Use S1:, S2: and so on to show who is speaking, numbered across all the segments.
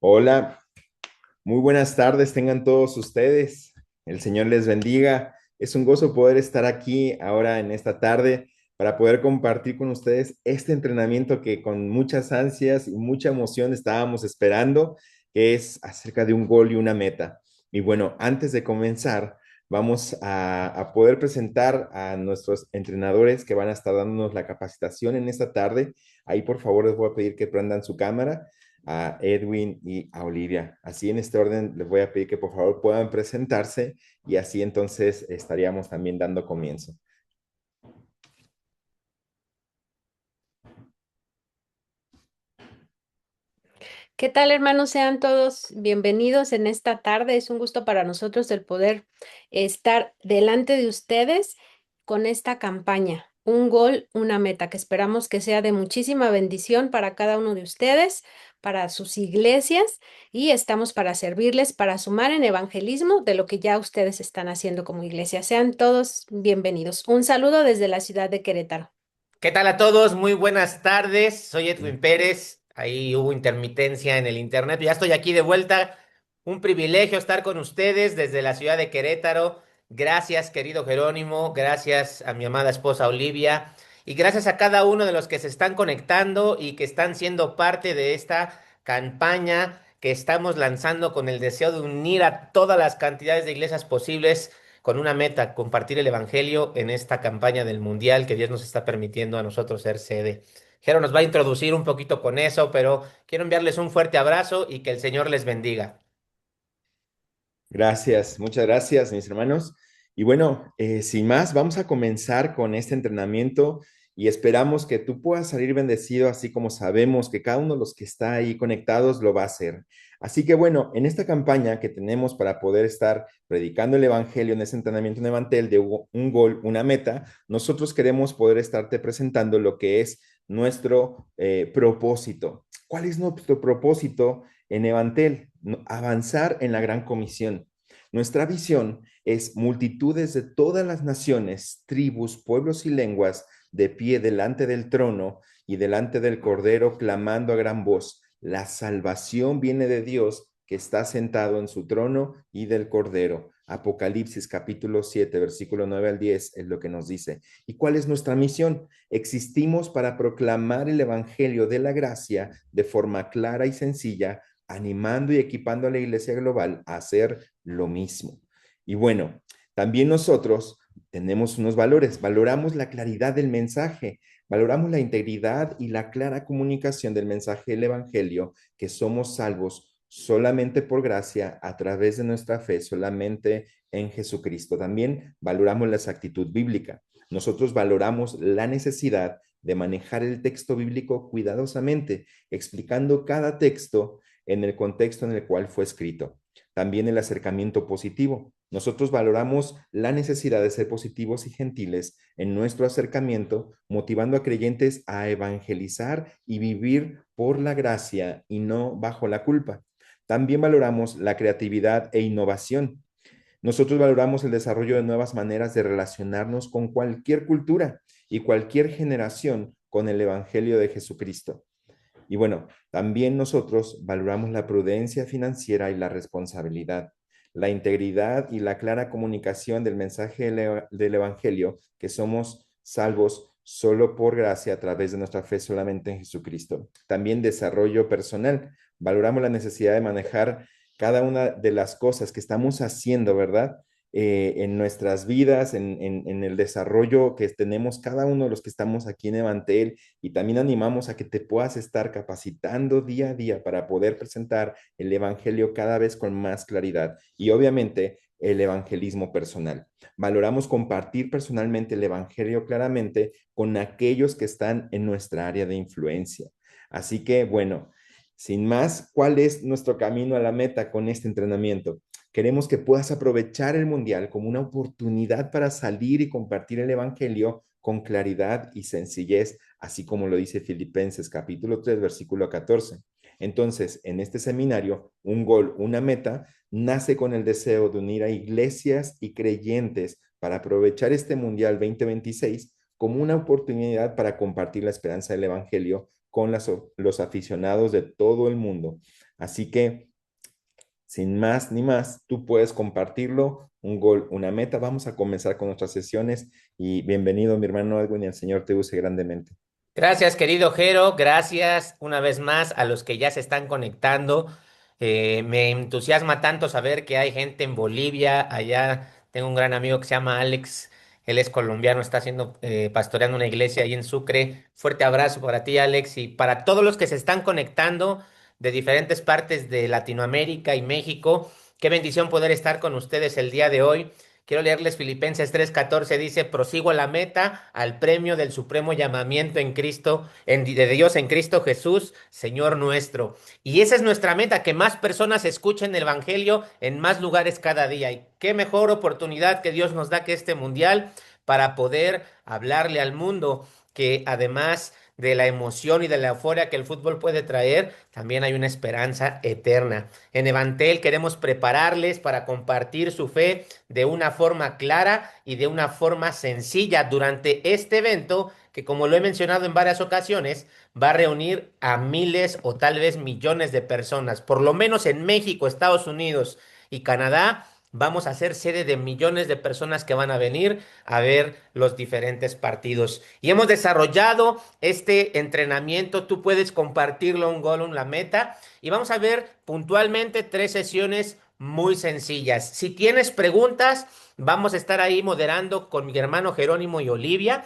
S1: Hola, muy buenas tardes, tengan todos ustedes. El Señor les bendiga. Es un gozo poder estar aquí ahora en esta tarde para poder compartir con ustedes este entrenamiento que con muchas ansias y mucha emoción estábamos esperando, que es acerca de un gol y una meta. Y bueno, antes de comenzar, vamos a poder presentar a nuestros entrenadores que van a estar dándonos la capacitación en esta tarde. Ahí por favor les voy a pedir que prendan su cámara a Edwin y a Olivia. Así en este orden les voy a pedir que por favor puedan presentarse y así entonces estaríamos también dando comienzo.
S2: ¿Qué tal, hermanos? Sean todos bienvenidos en esta tarde. Es un gusto para nosotros el poder estar delante de ustedes con esta campaña. Un gol, una meta, que esperamos que sea de muchísima bendición para cada uno de ustedes, para sus iglesias, y estamos para servirles, para sumar en evangelismo de lo que ya ustedes están haciendo como iglesia. Sean todos bienvenidos. Un saludo desde la ciudad de Querétaro.
S3: ¿Qué tal a todos? Muy buenas tardes. Soy Edwin Pérez. Ahí hubo intermitencia en el internet. Ya estoy aquí de vuelta. Un privilegio estar con ustedes desde la ciudad de Querétaro. Gracias, querido Jerónimo. Gracias a mi amada esposa Olivia. Y gracias a cada uno de los que se están conectando y que están siendo parte de esta campaña que estamos lanzando con el deseo de unir a todas las cantidades de iglesias posibles con una meta, compartir el Evangelio en esta campaña del Mundial que Dios nos está permitiendo a nosotros ser sede. Jero nos va a introducir un poquito con eso, pero quiero enviarles un fuerte abrazo y que el Señor les bendiga.
S1: Gracias, muchas gracias, mis hermanos. Y bueno, sin más, vamos a comenzar con este entrenamiento y esperamos que tú puedas salir bendecido, así como sabemos que cada uno de los que está ahí conectados lo va a hacer. Así que bueno, en esta campaña que tenemos para poder estar predicando el Evangelio en ese entrenamiento en Evantel de un gol, una meta, nosotros queremos poder estarte presentando lo que es nuestro propósito. ¿Cuál es nuestro propósito en Evantel? Avanzar en la gran comisión. Nuestra visión es multitudes de todas las naciones, tribus, pueblos y lenguas de pie delante del trono y delante del Cordero, clamando a gran voz. La salvación viene de Dios que está sentado en su trono y del Cordero. Apocalipsis capítulo 7, versículo 9 al 10 es lo que nos dice. ¿Y cuál es nuestra misión? Existimos para proclamar el Evangelio de la gracia de forma clara y sencilla, animando y equipando a la iglesia global a hacer lo mismo. Y bueno, también nosotros tenemos unos valores, valoramos la claridad del mensaje, valoramos la integridad y la clara comunicación del mensaje del Evangelio, que somos salvos solamente por gracia a través de nuestra fe, solamente en Jesucristo. También valoramos la exactitud bíblica. Nosotros valoramos la necesidad de manejar el texto bíblico cuidadosamente, explicando cada texto en el contexto en el cual fue escrito. También el acercamiento positivo. Nosotros valoramos la necesidad de ser positivos y gentiles en nuestro acercamiento, motivando a creyentes a evangelizar y vivir por la gracia y no bajo la culpa. También valoramos la creatividad e innovación. Nosotros valoramos el desarrollo de nuevas maneras de relacionarnos con cualquier cultura y cualquier generación con el Evangelio de Jesucristo. Y bueno, también nosotros valoramos la prudencia financiera y la responsabilidad, la integridad y la clara comunicación del mensaje del Evangelio, que somos salvos solo por gracia a través de nuestra fe solamente en Jesucristo. También desarrollo personal. Valoramos la necesidad de manejar cada una de las cosas que estamos haciendo, ¿verdad? En nuestras vidas, en el desarrollo que tenemos cada uno de los que estamos aquí en Evantel, y también animamos a que te puedas estar capacitando día a día para poder presentar el Evangelio cada vez con más claridad y obviamente el evangelismo personal. Valoramos compartir personalmente el Evangelio claramente con aquellos que están en nuestra área de influencia. Así que, bueno, sin más, ¿cuál es nuestro camino a la meta con este entrenamiento? Queremos que puedas aprovechar el Mundial como una oportunidad para salir y compartir el Evangelio con claridad y sencillez, así como lo dice Filipenses capítulo 3, versículo 14. Entonces, en este seminario, un gol, una meta, nace con el deseo de unir a iglesias y creyentes para aprovechar este Mundial 2026 como una oportunidad para compartir la esperanza del Evangelio con los aficionados de todo el mundo. Así que, sin más ni más, tú puedes compartirlo, un gol, una meta. Vamos a comenzar con nuestras sesiones y bienvenido, mi hermano Edwin, y el Señor te use grandemente.
S3: Gracias, querido Jero. Gracias una vez más a los que ya se están conectando. Me entusiasma tanto saber que hay gente en Bolivia. Allá tengo un gran amigo que se llama Alex. Él es colombiano, está haciendo, pastoreando una iglesia ahí en Sucre. Fuerte abrazo para ti, Alex, y para todos los que se están conectando de diferentes partes de Latinoamérica y México. Qué bendición poder estar con ustedes el día de hoy. Quiero leerles Filipenses 3:14, dice, prosigo a la meta, al premio del supremo llamamiento en Cristo, de Dios en Cristo Jesús, Señor nuestro. Y esa es nuestra meta, que más personas escuchen el Evangelio en más lugares cada día. Y qué mejor oportunidad que Dios nos da que este mundial para poder hablarle al mundo, que además de la emoción y de la euforia que el fútbol puede traer, también hay una esperanza eterna. En Evantel queremos prepararles para compartir su fe de una forma clara y de una forma sencilla durante este evento que, como lo he mencionado en varias ocasiones, va a reunir a miles o tal vez millones de personas. Por lo menos en México, Estados Unidos y Canadá vamos a ser sede de millones de personas que van a venir a ver los diferentes partidos. Y hemos desarrollado este entrenamiento. Tú puedes compartirlo un gol, la meta. Y vamos a ver puntualmente 3 sesiones muy sencillas. Si tienes preguntas, vamos a estar ahí moderando con mi hermano Jerónimo y Olivia.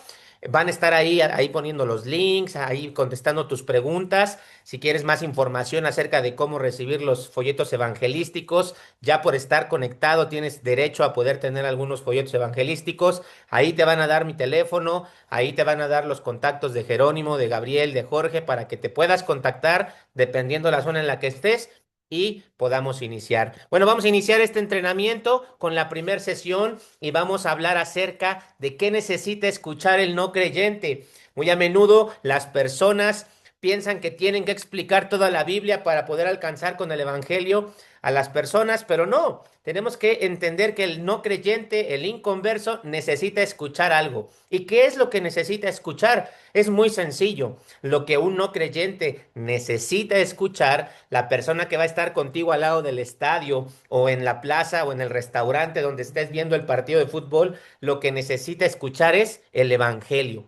S3: Van a estar ahí poniendo los links, ahí contestando tus preguntas. Si quieres más información acerca de cómo recibir los folletos evangelísticos, ya por estar conectado tienes derecho a poder tener algunos folletos evangelísticos. Ahí te van a dar mi teléfono, ahí te van a dar los contactos de Jerónimo, de Gabriel, de Jorge, para que te puedas contactar dependiendo la zona en la que estés y podamos iniciar. Bueno, vamos a iniciar este entrenamiento con la primera sesión y vamos a hablar acerca de qué necesita escuchar el no creyente. Muy a menudo las personas piensan que tienen que explicar toda la Biblia para poder alcanzar con el Evangelio a las personas, pero no. Tenemos que entender que el no creyente, el inconverso, necesita escuchar algo. ¿Y qué es lo que necesita escuchar? Es muy sencillo. Lo que un no creyente necesita escuchar, la persona que va a estar contigo al lado del estadio o en la plaza o en el restaurante donde estés viendo el partido de fútbol, lo que necesita escuchar es el Evangelio.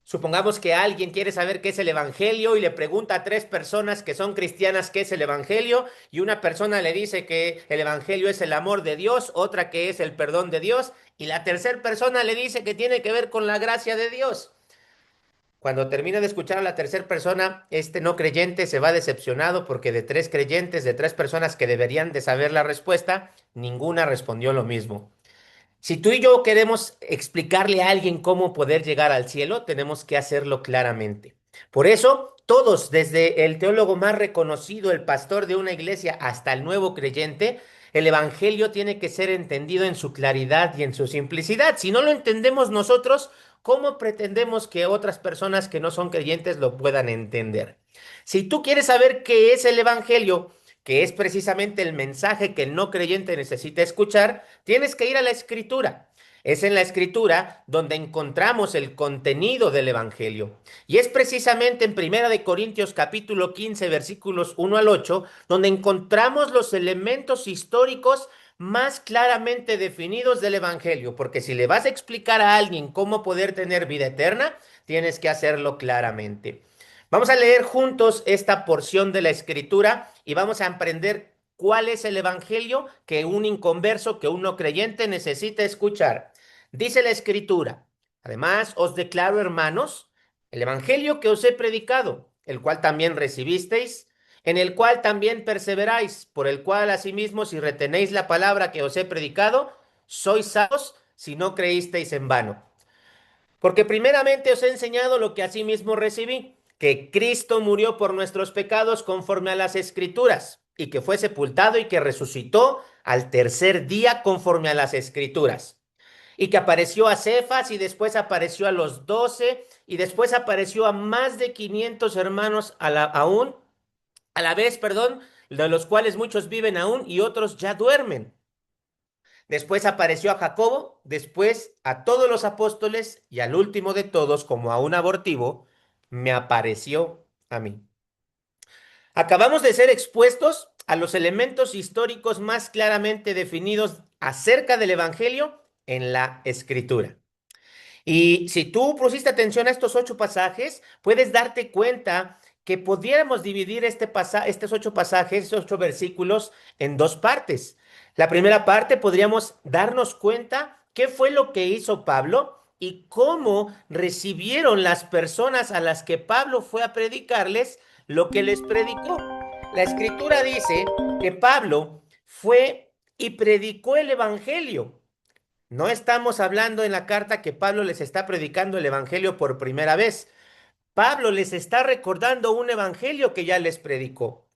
S3: Supongamos que alguien quiere saber qué es el Evangelio y le pregunta a 3 personas que son cristianas qué es el Evangelio, y una persona le dice que el Evangelio es el amor de Dios, otra que es el perdón de Dios, y la tercera persona le dice que tiene que ver con la gracia de Dios. Cuando termina de escuchar a la tercera persona, este no creyente se va decepcionado porque de 3 creyentes, de 3 personas que deberían de saber la respuesta, ninguna respondió lo mismo. Si tú y yo queremos explicarle a alguien cómo poder llegar al cielo, tenemos que hacerlo claramente. Por eso, todos, desde el teólogo más reconocido, el pastor de una iglesia, hasta el nuevo creyente, el evangelio tiene que ser entendido en su claridad y en su simplicidad. Si no lo entendemos nosotros, ¿cómo pretendemos que otras personas que no son creyentes lo puedan entender? Si tú quieres saber qué es el evangelio, que es precisamente el mensaje que el no creyente necesita escuchar, tienes que ir a la escritura. Es en la escritura donde encontramos el contenido del evangelio. Y es precisamente en Primera de Corintios capítulo 15 versículos 1 al 8 donde encontramos los elementos históricos más claramente definidos del evangelio, porque si le vas a explicar a alguien cómo poder tener vida eterna, tienes que hacerlo claramente. Vamos a leer juntos esta porción de la escritura y vamos a aprender cuál es el evangelio que un inconverso, que un no creyente necesita escuchar. Dice la escritura: además os declaro, hermanos, el evangelio que os he predicado, el cual también recibisteis, en el cual también perseveráis, por el cual asimismo, si retenéis la palabra que os he predicado, sois salvos si no creísteis en vano. Porque primeramente os he enseñado lo que asimismo recibí, que Cristo murió por nuestros pecados conforme a las Escrituras, y que fue sepultado y que resucitó al tercer día conforme a las Escrituras, y que apareció a Cefas y después apareció a los 12 y después apareció a más de 500 hermanos a la vez, perdón, de los cuales muchos viven aún y otros ya duermen. Después apareció a Jacobo, después a todos los apóstoles y al último de todos, como a un abortivo, me apareció a mí. Acabamos de ser expuestos a los elementos históricos más claramente definidos acerca del Evangelio en la Escritura. Y si tú pusiste atención a estos 8 pasajes, puedes darte cuenta que pudiéramos dividir estos 8 pasajes, estos 8 versículos, en 2 partes. La primera parte podríamos darnos cuenta qué fue lo que hizo Pablo y cómo recibieron las personas a las que Pablo fue a predicarles lo que les predicó. La escritura dice que Pablo fue y predicó el evangelio. No estamos hablando en la carta que Pablo les está predicando el evangelio por primera vez. Pablo les está recordando un evangelio que ya les predicó.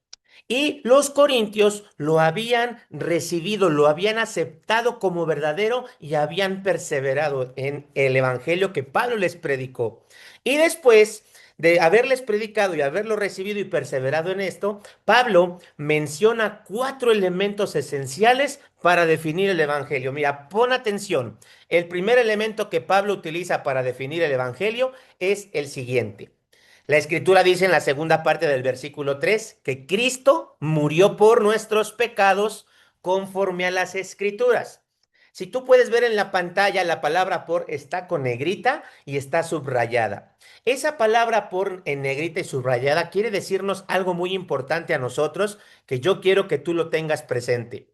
S3: Y los corintios lo habían recibido, lo habían aceptado como verdadero y habían perseverado en el evangelio que Pablo les predicó. Y después de haberles predicado y haberlo recibido y perseverado en esto, Pablo menciona 4 elementos esenciales para definir el evangelio. Mira, pon atención. El primer elemento que Pablo utiliza para definir el evangelio es el siguiente. La escritura dice en la segunda parte del versículo 3 que Cristo murió por nuestros pecados conforme a las escrituras. Si tú puedes ver en la pantalla, la palabra por está con negrita y está subrayada. Esa palabra por en negrita y subrayada quiere decirnos algo muy importante a nosotros que yo quiero que tú lo tengas presente.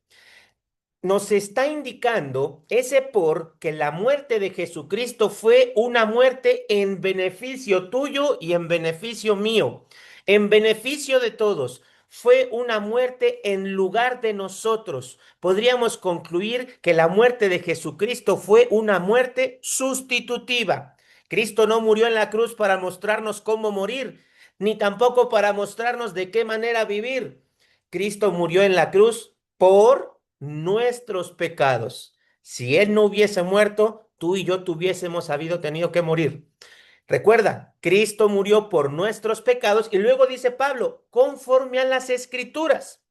S3: Nos está indicando ese por que la muerte de Jesucristo fue una muerte en beneficio tuyo y en beneficio mío, en beneficio de todos. Fue una muerte en lugar de nosotros. Podríamos concluir que la muerte de Jesucristo fue una muerte sustitutiva. Cristo no murió en la cruz para mostrarnos cómo morir, ni tampoco para mostrarnos de qué manera vivir. Cristo murió en la cruz por nuestros pecados. Si Él no hubiese muerto, tú y yo tuviésemos habido tenido que morir. Recuerda, Cristo murió por nuestros pecados y luego dice Pablo, conforme a las escrituras.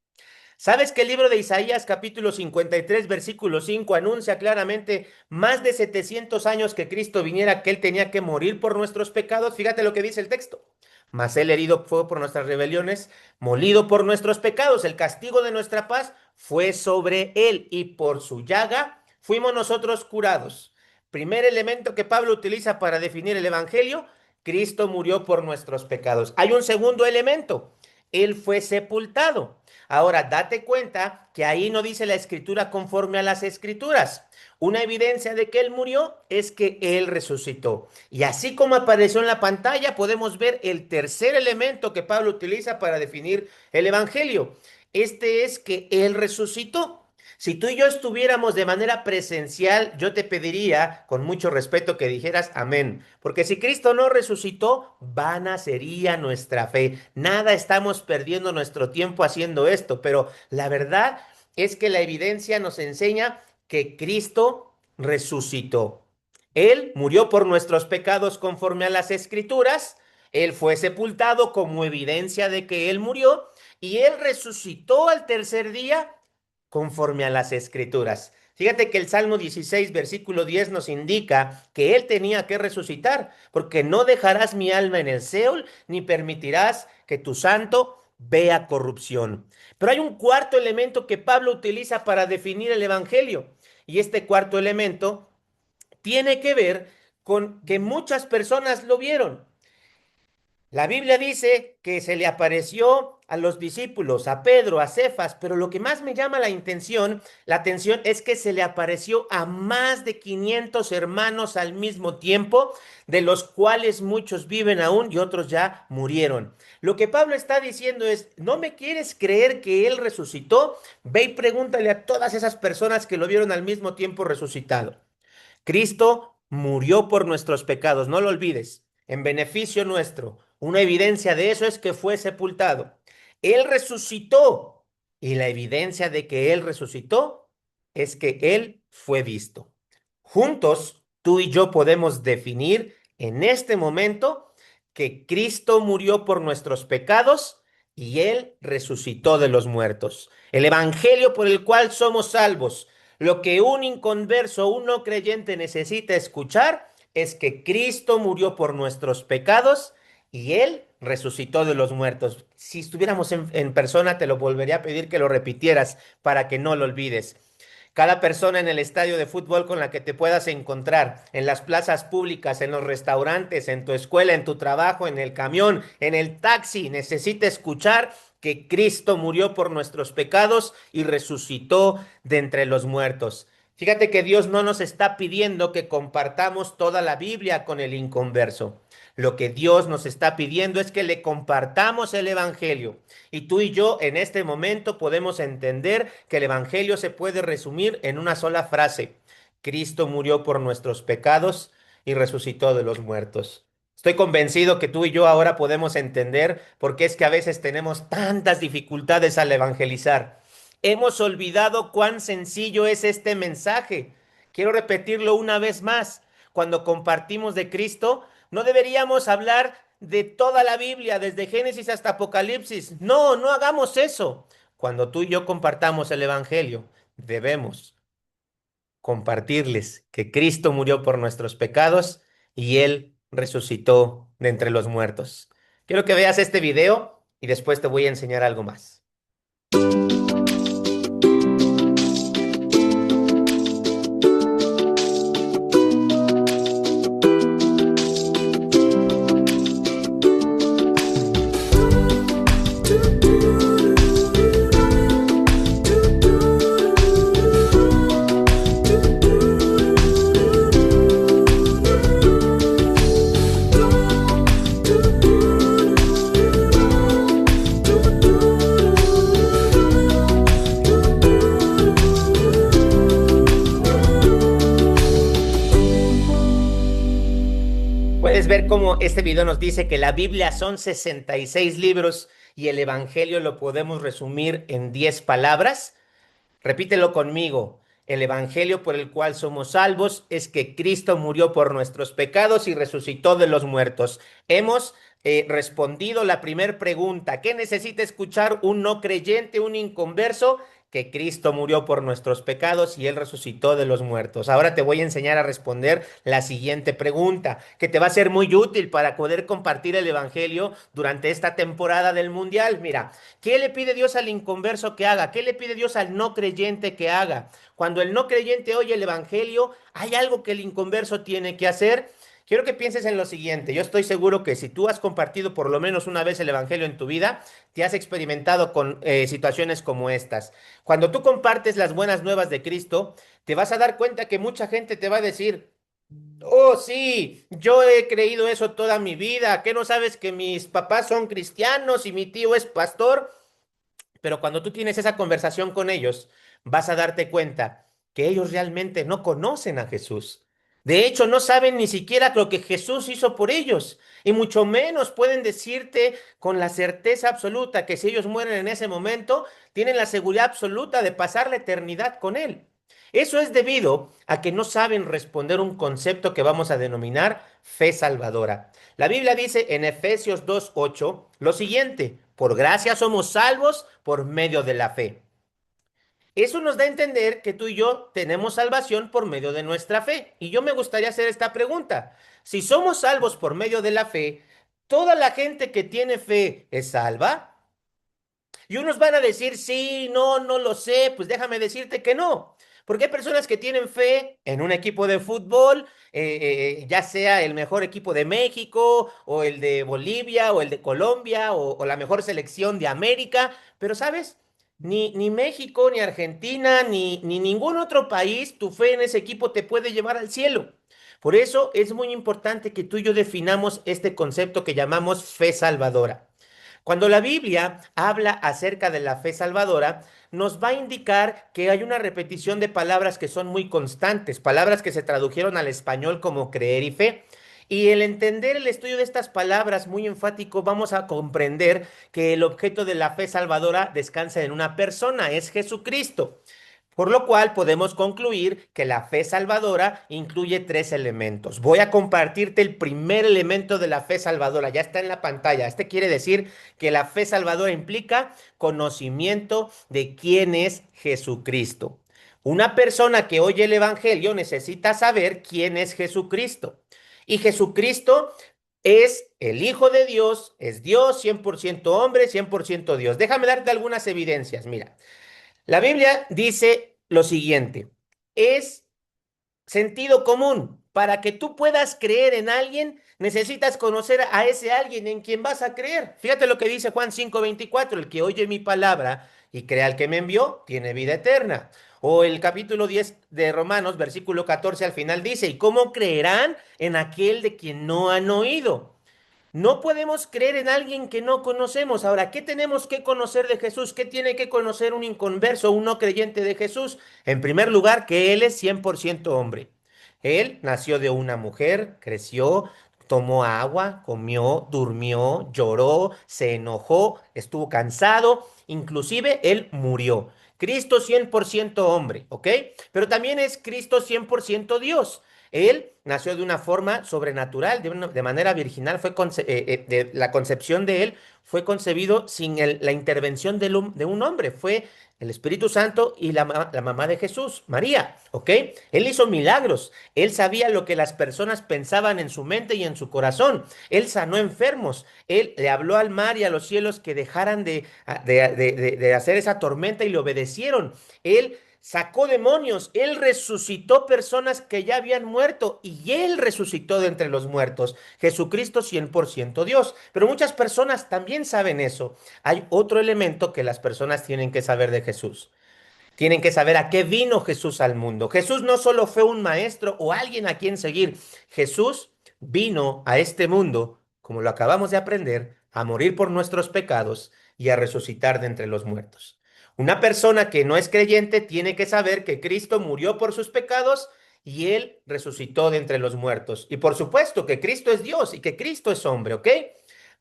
S3: ¿Sabes que el libro de Isaías capítulo 53 versículo 5 anuncia claramente más de 700 años que Cristo viniera, que Él tenía que morir por nuestros pecados? Fíjate lo que dice el texto. Mas Él herido fue por nuestras rebeliones, molido por nuestros pecados. El castigo de nuestra paz fue sobre Él y por su llaga fuimos nosotros curados. Primer elemento que Pablo utiliza para definir el Evangelio, Cristo murió por nuestros pecados. Hay un segundo elemento, Él fue sepultado. Ahora, date cuenta que ahí no dice la escritura conforme a las escrituras. Una evidencia de que Él murió es que Él resucitó. Y así como apareció en la pantalla, podemos ver el tercer elemento que Pablo utiliza para definir el Evangelio. Este es que Él resucitó. Si tú y yo estuviéramos de manera presencial, yo te pediría con mucho respeto que dijeras amén, porque si Cristo no resucitó, vana sería nuestra fe. Nada estamos perdiendo nuestro tiempo haciendo esto, pero la verdad es que la evidencia nos enseña que Cristo resucitó. Él murió por nuestros pecados conforme a las Escrituras, Él fue sepultado como evidencia de que Él murió y Él resucitó al tercer día conforme a las escrituras. Fíjate que el Salmo 16, versículo 10 nos indica que Él tenía que resucitar, porque no dejarás mi alma en el Seol, ni permitirás que tu santo vea corrupción. Pero hay un cuarto elemento que Pablo utiliza para definir el Evangelio, y este cuarto elemento tiene que ver con que muchas personas lo vieron. La Biblia dice que se le apareció a los discípulos, a Pedro, a Cefas, pero lo que más me llama la atención es que se le apareció a más de 500 hermanos al mismo tiempo, de los cuales muchos viven aún y otros ya murieron. Lo que Pablo está diciendo es, ¿no me quieres creer que él resucitó? Ve y pregúntale a todas esas personas que lo vieron al mismo tiempo resucitado. Cristo murió por nuestros pecados, no lo olvides, en beneficio nuestro. Una evidencia de eso es que fue sepultado. Él resucitó y la evidencia de que Él resucitó es que Él fue visto. Juntos, tú y yo podemos definir en este momento que Cristo murió por nuestros pecados y Él resucitó de los muertos. El evangelio por el cual somos salvos, lo que un inconverso, un no creyente necesita escuchar es que Cristo murió por nuestros pecados y Él resucitó de los muertos. Si estuviéramos en persona, te lo volvería a pedir que lo repitieras para que no lo olvides. Cada persona en el estadio de fútbol con la que te puedas encontrar, en las plazas públicas, en los restaurantes, en tu escuela, en tu trabajo, en el camión, en el taxi, necesita escuchar que Cristo murió por nuestros pecados y resucitó de entre los muertos. Fíjate que Dios no nos está pidiendo que compartamos toda la Biblia con el inconverso. Lo que Dios nos está pidiendo es que le compartamos el Evangelio. Y tú y yo en este momento podemos entender que el Evangelio se puede resumir en una sola frase. Cristo murió por nuestros pecados y resucitó de los muertos. Estoy convencido que tú y yo ahora podemos entender por qué es que a veces tenemos tantas dificultades al evangelizar. Hemos olvidado cuán sencillo es este mensaje. Quiero repetirlo una vez más. Cuando compartimos de Cristo, no deberíamos hablar de toda la Biblia, desde Génesis hasta Apocalipsis. No, no hagamos eso. Cuando tú y yo compartamos el Evangelio, debemos compartirles que Cristo murió por nuestros pecados y Él resucitó de entre los muertos. Quiero que veas este video y después te voy a enseñar algo más. Puedes ver cómo este video nos dice que la Biblia son 66 libros y el Evangelio lo podemos resumir en 10 palabras. Repítelo conmigo. El Evangelio por el cual somos salvos es que Cristo murió por nuestros pecados y resucitó de los muertos. Hemos respondido la primera pregunta. ¿Qué necesita escuchar un no creyente, un inconverso? Que Cristo murió por nuestros pecados y Él resucitó de los muertos. Ahora te voy a enseñar a responder la siguiente pregunta, que te va a ser muy útil para poder compartir el Evangelio durante esta temporada del Mundial. Mira, ¿qué le pide Dios al inconverso que haga? ¿Qué le pide Dios al no creyente que haga? Cuando el no creyente oye el Evangelio, ¿hay algo que el inconverso tiene que hacer? Quiero que pienses en lo siguiente. Yo estoy seguro que si tú has compartido por lo menos una vez el Evangelio en tu vida, te has experimentado con situaciones como estas. Cuando tú compartes las buenas nuevas de Cristo, te vas a dar cuenta que mucha gente te va a decir, oh, sí, yo he creído eso toda mi vida. ¿Qué no sabes que mis papás son cristianos y mi tío es pastor? Pero cuando tú tienes esa conversación con ellos, vas a darte cuenta que ellos realmente no conocen a Jesús. De hecho, no saben ni siquiera lo que Jesús hizo por ellos. Y mucho menos pueden decirte con la certeza absoluta que si ellos mueren en ese momento, tienen la seguridad absoluta de pasar la eternidad con Él. Eso es debido a que no saben responder un concepto que vamos a denominar fe salvadora. La Biblia dice en Efesios 2:8 lo siguiente: por gracia somos salvos por medio de la fe. Eso nos da a entender que tú y yo tenemos salvación por medio de nuestra fe. Y yo me gustaría hacer esta pregunta. Si somos salvos por medio de la fe, ¿toda la gente que tiene fe es salva? Y unos van a decir, sí, no, no lo sé, pues déjame decirte que no. Porque hay personas que tienen fe en un equipo de fútbol, ya sea el mejor equipo de México, o el de Bolivia, o el de Colombia, o la mejor selección de América, pero ¿sabes? Ni México, ni Argentina, ni ningún otro país, tu fe en ese equipo te puede llevar al cielo. Por eso es muy importante que tú y yo definamos este concepto que llamamos fe salvadora. Cuando la Biblia habla acerca de la fe salvadora, nos va a indicar que hay una repetición de palabras que son muy constantes, palabras que se tradujeron al español como creer y fe. Y el entender el estudio de estas palabras muy enfático, vamos a comprender que el objeto de la fe salvadora descansa en una persona, es Jesucristo. Por lo cual podemos concluir que la fe salvadora incluye tres elementos. Voy a compartirte el primer elemento de la fe salvadora. Ya está en la pantalla. Este quiere decir que la fe salvadora implica conocimiento de quién es Jesucristo. Una persona que oye el Evangelio necesita saber quién es Jesucristo. Y Jesucristo Es el Hijo de Dios, es Dios, 100% hombre, 100% Dios. Déjame darte algunas evidencias. Mira, la Biblia dice lo siguiente, es sentido común. Para que tú puedas creer en alguien, necesitas conocer a ese alguien en quien vas a creer. Fíjate lo que dice Juan 5:24, el que oye mi palabra y crea al que me envió, tiene vida eterna. O el capítulo 10 de Romanos, versículo 14 al final dice, ¿y cómo creerán en aquel de quien no han oído? No podemos creer en alguien que no conocemos. Ahora, ¿qué tenemos que conocer de Jesús? ¿Qué tiene que conocer un inconverso, un no creyente de Jesús? En primer lugar, que Él es 100% hombre. Él nació de una mujer, creció, tomó agua, comió, durmió, lloró, se enojó, estuvo cansado, inclusive Él murió. Cristo 100% hombre, ¿ok? Pero también es Cristo 100% Dios. Él nació de una forma sobrenatural, de manera virginal, la concepción de él fue concebido sin la intervención de un hombre, fue el Espíritu Santo y la mamá de Jesús, María, ¿ok? Él hizo milagros, él sabía lo que las personas pensaban en su mente y en su corazón, él sanó enfermos, él le habló al mar y a los cielos que dejaran de hacer esa tormenta y le obedecieron, él sacó demonios, él resucitó personas que ya habían muerto y él resucitó de entre los muertos. Jesucristo 100% Dios. Pero muchas personas también saben eso. Hay otro elemento que las personas tienen que saber de Jesús. Tienen que saber a qué vino Jesús al mundo. Jesús no solo fue un maestro o alguien a quien seguir. Jesús vino a este mundo, como lo acabamos de aprender, a morir por nuestros pecados y a resucitar de entre los muertos. Una persona que no es creyente tiene que saber que Cristo murió por sus pecados y Él resucitó de entre los muertos. Y por supuesto que Cristo es Dios y que Cristo es hombre, ¿ok?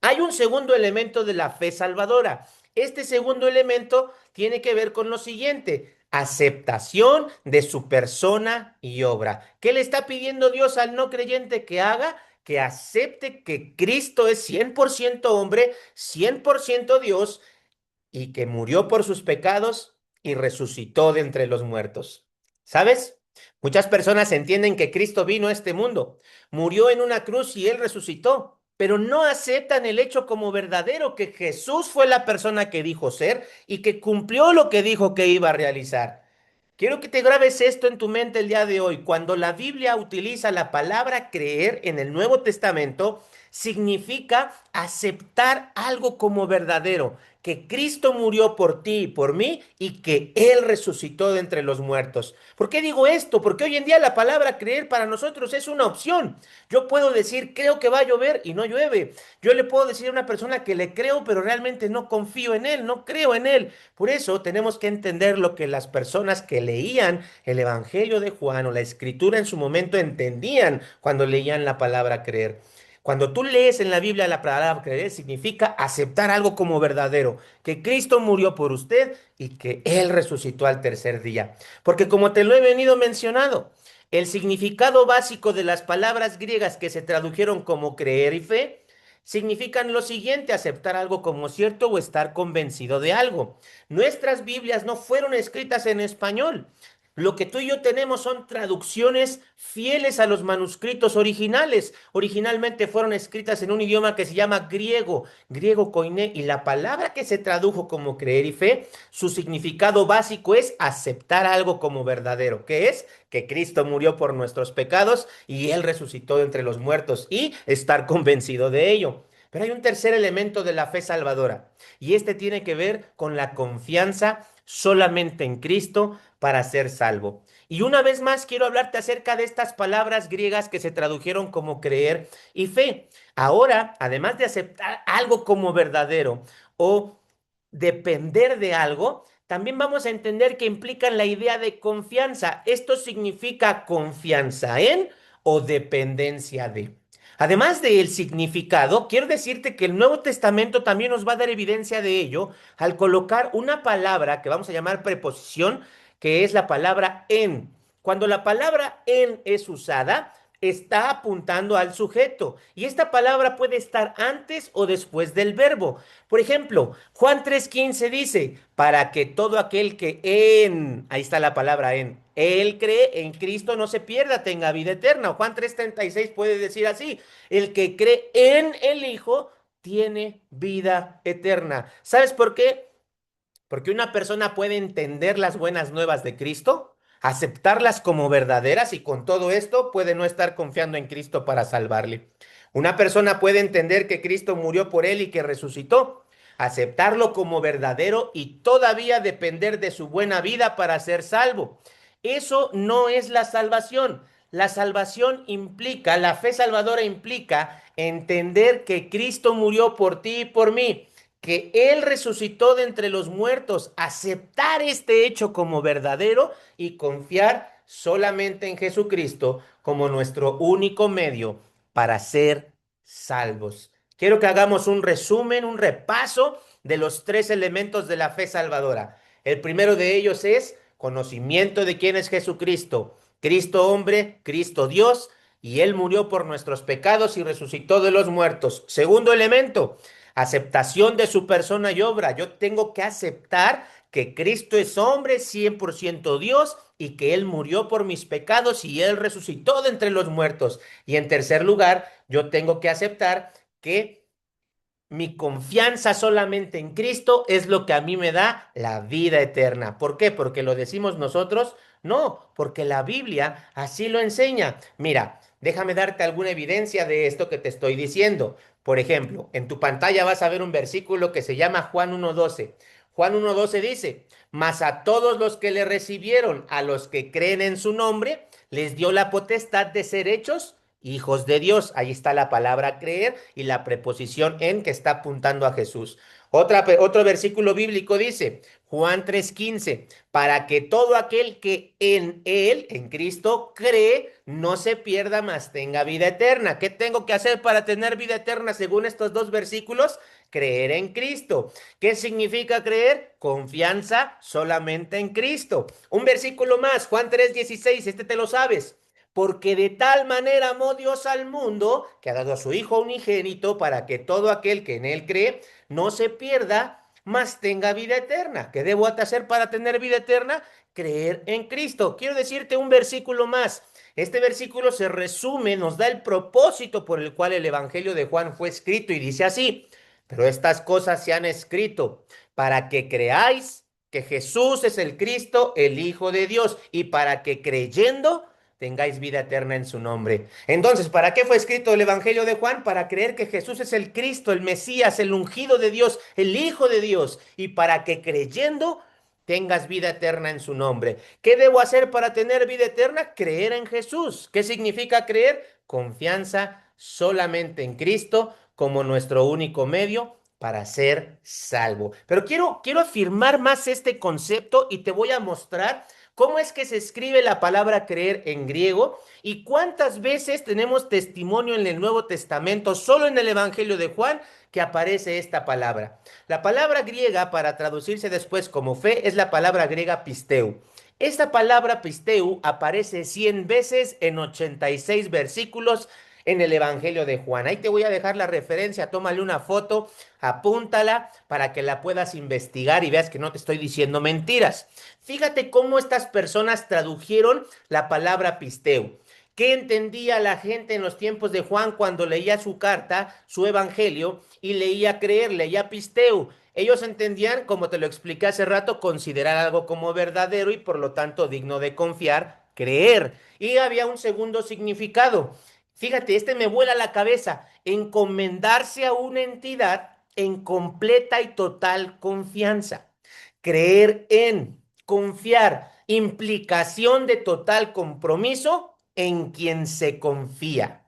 S3: Hay un segundo elemento de la fe salvadora. Este segundo elemento tiene que ver con lo siguiente, aceptación de su persona y obra. ¿Qué le está pidiendo Dios al no creyente que haga? Que acepte que Cristo es 100% hombre, 100% Dios y que murió por sus pecados y resucitó de entre los muertos. ¿Sabes? Muchas personas entienden que Cristo vino a este mundo, murió en una cruz y él resucitó, pero no aceptan el hecho como verdadero que Jesús fue la persona que dijo ser y que cumplió lo que dijo que iba a realizar. Quiero que te grabes esto en tu mente el día de hoy. Cuando la Biblia utiliza la palabra creer en el Nuevo Testamento, significa aceptar algo como verdadero, que Cristo murió por ti y por mí y que Él resucitó de entre los muertos. ¿Por qué digo esto? Porque hoy en día la palabra creer para nosotros es una opción. Yo puedo decir, creo que va a llover y no llueve. Yo le puedo decir a una persona que le creo, pero realmente no confío en Él, no creo en Él. Por eso tenemos que entender lo que las personas que leían el Evangelio de Juan o la Escritura en su momento entendían cuando leían la palabra creer. Cuando tú lees en la Biblia la palabra creer, significa aceptar algo como verdadero, que Cristo murió por usted y que Él resucitó al tercer día. Porque como te lo he venido mencionando, el significado básico de las palabras griegas que se tradujeron como creer y fe significan lo siguiente, aceptar algo como cierto o estar convencido de algo. Nuestras Biblias no fueron escritas en español. Lo que tú y yo tenemos son traducciones fieles a los manuscritos originales. Originalmente fueron escritas en un idioma que se llama griego, griego koiné, y la palabra que se tradujo como creer y fe, su significado básico es aceptar algo como verdadero, que es que Cristo murió por nuestros pecados y Él resucitó de entre los muertos y estar convencido de ello. Pero hay un tercer elemento de la fe salvadora y este tiene que ver con la confianza solamente en Cristo para ser salvo. Y una vez más quiero hablarte acerca de estas palabras griegas que se tradujeron como creer y fe. Ahora, además de aceptar algo como verdadero o depender de algo, también vamos a entender que implican la idea de confianza. Esto significa confianza en o dependencia de. Además del significado, quiero decirte que el Nuevo Testamento también nos va a dar evidencia de ello al colocar una palabra que vamos a llamar preposición, que es la palabra en. Cuando la palabra en es usada, está apuntando al sujeto. Y esta palabra puede estar antes o después del verbo. Por ejemplo, Juan 3:15 dice, para que todo aquel que ahí está la palabra él cree en Cristo no se pierda, tenga vida eterna. O Juan 3:36 puede decir así, el que cree en el Hijo tiene vida eterna. ¿Sabes por qué? Porque una persona puede entender las buenas nuevas de Cristo, aceptarlas como verdaderas y con todo esto puede no estar confiando en Cristo para salvarle. Una persona puede entender que Cristo murió por él y que resucitó, aceptarlo como verdadero y todavía depender de su buena vida para ser salvo. Eso no es la salvación. La salvación implica, la fe salvadora implica entender que Cristo murió por ti y por mí, que Él resucitó de entre los muertos, aceptar este hecho como verdadero y confiar solamente en Jesucristo como nuestro único medio para ser salvos. Quiero que hagamos un resumen, un repaso de los tres elementos de la fe salvadora. El primero de ellos es conocimiento de quién es Jesucristo. Cristo hombre, Cristo Dios, y Él murió por nuestros pecados y resucitó de los muertos. Segundo elemento, aceptación de su persona y obra. Yo tengo que aceptar que Cristo es hombre, 100% Dios, y que Él murió por mis pecados y Él resucitó de entre los muertos. Y en tercer lugar, yo tengo que aceptar que mi confianza solamente en Cristo es lo que a mí me da la vida eterna. ¿Por qué? ¿Porque lo decimos nosotros? No, porque la Biblia así lo enseña. Mira, déjame darte alguna evidencia de esto que te estoy diciendo. Por ejemplo, en tu pantalla vas a ver un versículo que se llama Juan 1:12. Juan 1:12 dice, mas a todos los que le recibieron, a los que creen en su nombre, les dio la potestad de ser hechos hijos de Dios. Ahí está la palabra creer y la preposición en que está apuntando a Jesús. Otro versículo bíblico dice, Juan 3:15, para que todo aquel que en Él, en Cristo, cree, no se pierda, mas tenga vida eterna. ¿Qué tengo que hacer para tener vida eterna según estos dos versículos? Creer en Cristo. ¿Qué significa creer? Confianza solamente en Cristo. Un versículo más, Juan 3:16, este te lo sabes. Porque de tal manera amó Dios al mundo que ha dado a su Hijo unigénito para que todo aquel que en Él cree no se pierda, mas tenga vida eterna. ¿Qué debo hacer para tener vida eterna? Creer en Cristo. Quiero decirte un versículo más. Este versículo se resume, nos da el propósito por el cual el Evangelio de Juan fue escrito y dice así, pero estas cosas se han escrito para que creáis que Jesús es el Cristo, el Hijo de Dios, y para que creyendo tengáis vida eterna en su nombre. Entonces, ¿para qué fue escrito el Evangelio de Juan? Para creer que Jesús es el Cristo, el Mesías, el ungido de Dios, el Hijo de Dios, y para que creyendo tengas vida eterna en su nombre. ¿Qué debo hacer para tener vida eterna? Creer en Jesús. ¿Qué significa creer? Confianza solamente en Cristo como nuestro único medio para ser salvo. Pero quiero afirmar más este concepto y te voy a mostrar cómo es que se escribe la palabra creer en griego y cuántas veces tenemos testimonio en el Nuevo Testamento, solo en el Evangelio de Juan, que aparece esta palabra. La palabra griega para traducirse después como fe es la palabra griega pisteu. Esta palabra pisteu aparece 100 veces en 86 versículos en el Evangelio de Juan. Ahí te voy a dejar la referencia, tómale una foto, apúntala para que la puedas investigar y veas que no te estoy diciendo mentiras. Fíjate cómo estas personas tradujeron la palabra pisteu. ¿Qué entendía la gente en los tiempos de Juan cuando leía su carta, su evangelio, y leía creer, leía pisteu? Ellos entendían, como te lo expliqué hace rato, considerar algo como verdadero y por lo tanto digno de confiar, creer. Y había un segundo significado. Fíjate, este me vuela la cabeza. Encomendarse a una entidad en completa y total confianza. Creer en, confiar, implicación de total compromiso en quien se confía.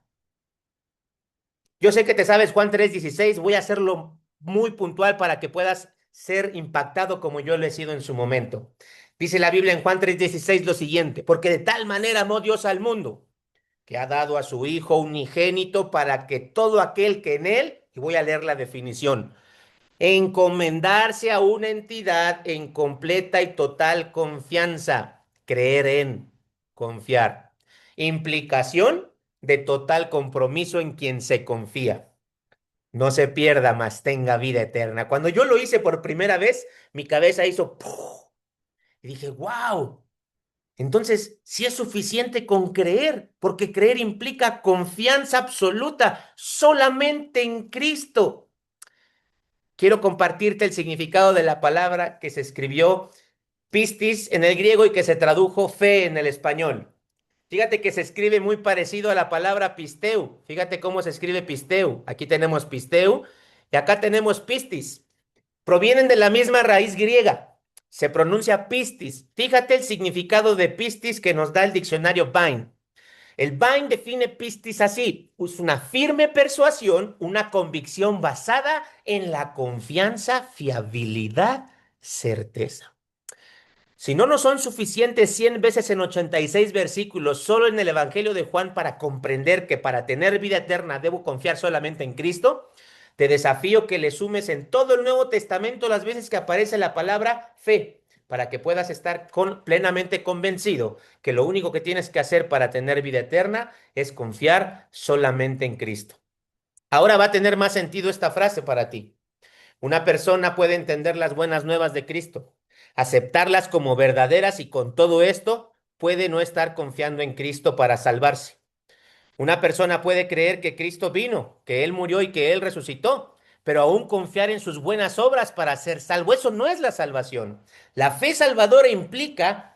S3: Yo sé que te sabes Juan 3:16, voy a hacerlo muy puntual para que puedas ser impactado como yo lo he sido en su momento. Dice la Biblia en Juan 3:16 lo siguiente, porque de tal manera amó Dios al mundo, que ha dado a su Hijo unigénito para que todo aquel que en él, y voy a leer la definición, encomendarse a una entidad en completa y total confianza, creer en, confiar. Implicación de total compromiso en quien se confía. No se pierda, mas tenga vida eterna. Cuando yo lo hice por primera vez, mi cabeza hizo ¡puf! Y dije, wow. Entonces, sí es suficiente con creer, porque creer implica confianza absoluta solamente en Cristo. Quiero compartirte el significado de la palabra que se escribió pistis en el griego y que se tradujo fe en el español. Fíjate que se escribe muy parecido a la palabra pisteu. Fíjate cómo se escribe pisteu. Aquí tenemos pisteu y acá tenemos pistis. Provienen de la misma raíz griega. Se pronuncia pistis. Fíjate el significado de pistis que nos da el diccionario Vine. El Vine define pistis así: es una firme persuasión, una convicción basada en la confianza, fiabilidad, certeza. Si no nos son suficientes 100 veces en 86 versículos solo en el Evangelio de Juan para comprender que para tener vida eterna debo confiar solamente en Cristo, te desafío que le sumes en todo el Nuevo Testamento las veces que aparece la palabra fe, para que puedas estar plenamente convencido que lo único que tienes que hacer para tener vida eterna es confiar solamente en Cristo. Ahora va a tener más sentido esta frase para ti. Una persona puede entender las buenas nuevas de Cristo, aceptarlas como verdaderas y con todo esto puede no estar confiando en Cristo para salvarse. Una persona puede creer que Cristo vino, que Él murió y que Él resucitó, pero aún confiar en sus buenas obras para ser salvo. Eso no es la salvación. La fe salvadora implica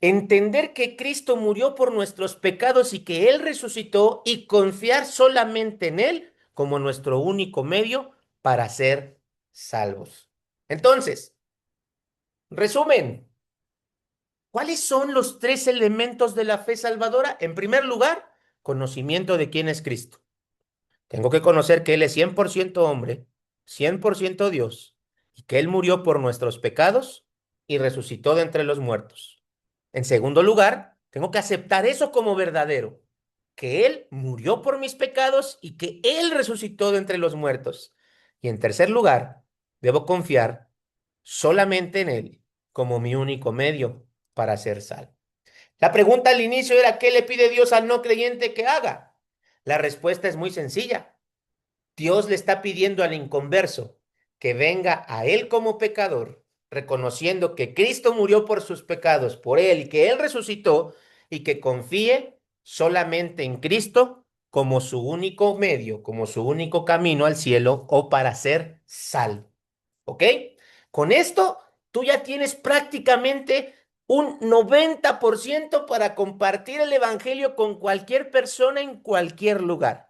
S3: entender que Cristo murió por nuestros pecados y que Él resucitó y confiar solamente en Él como nuestro único medio para ser salvos. Entonces, resumen, ¿cuáles son los tres elementos de la fe salvadora? En primer lugar, conocimiento de quién es Cristo. Tengo que conocer que Él es 100% hombre, 100% Dios, y que Él murió por nuestros pecados y resucitó de entre los muertos. En segundo lugar, tengo que aceptar eso como verdadero, que Él murió por mis pecados y que Él resucitó de entre los muertos. Y en tercer lugar, debo confiar solamente en Él como mi único medio para ser salvo. La pregunta al inicio era: ¿qué le pide Dios al no creyente que haga? La respuesta es muy sencilla. Dios le está pidiendo al inconverso que venga a Él como pecador, reconociendo que Cristo murió por sus pecados, por Él, y que Él resucitó, y que confíe solamente en Cristo como su único medio, como su único camino al cielo o para ser salvo. ¿Ok? Con esto, tú ya tienes prácticamente un 90% para compartir el Evangelio con cualquier persona en cualquier lugar.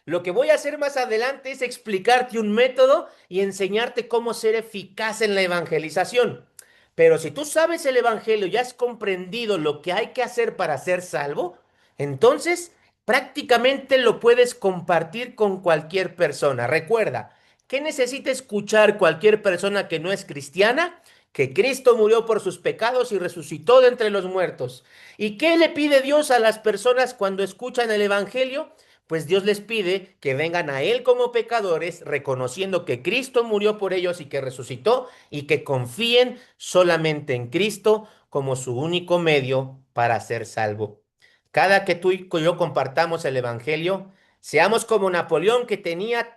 S3: Lo que voy a hacer más adelante es explicarte un método y enseñarte cómo ser eficaz en la evangelización. Pero si tú sabes el Evangelio y has comprendido lo que hay que hacer para ser salvo, entonces prácticamente lo puedes compartir con cualquier persona. Recuerda, ¿qué necesita escuchar cualquier persona que no es cristiana? Que Cristo murió por sus pecados y resucitó de entre los muertos. ¿Y qué le pide Dios a las personas cuando escuchan el Evangelio? Pues Dios les pide que vengan a Él como pecadores, reconociendo que Cristo murió por ellos y que resucitó, y que confíen solamente en Cristo como su único medio para ser salvo. Cada que tú y yo compartamos el Evangelio, seamos como Napoleón, que tenía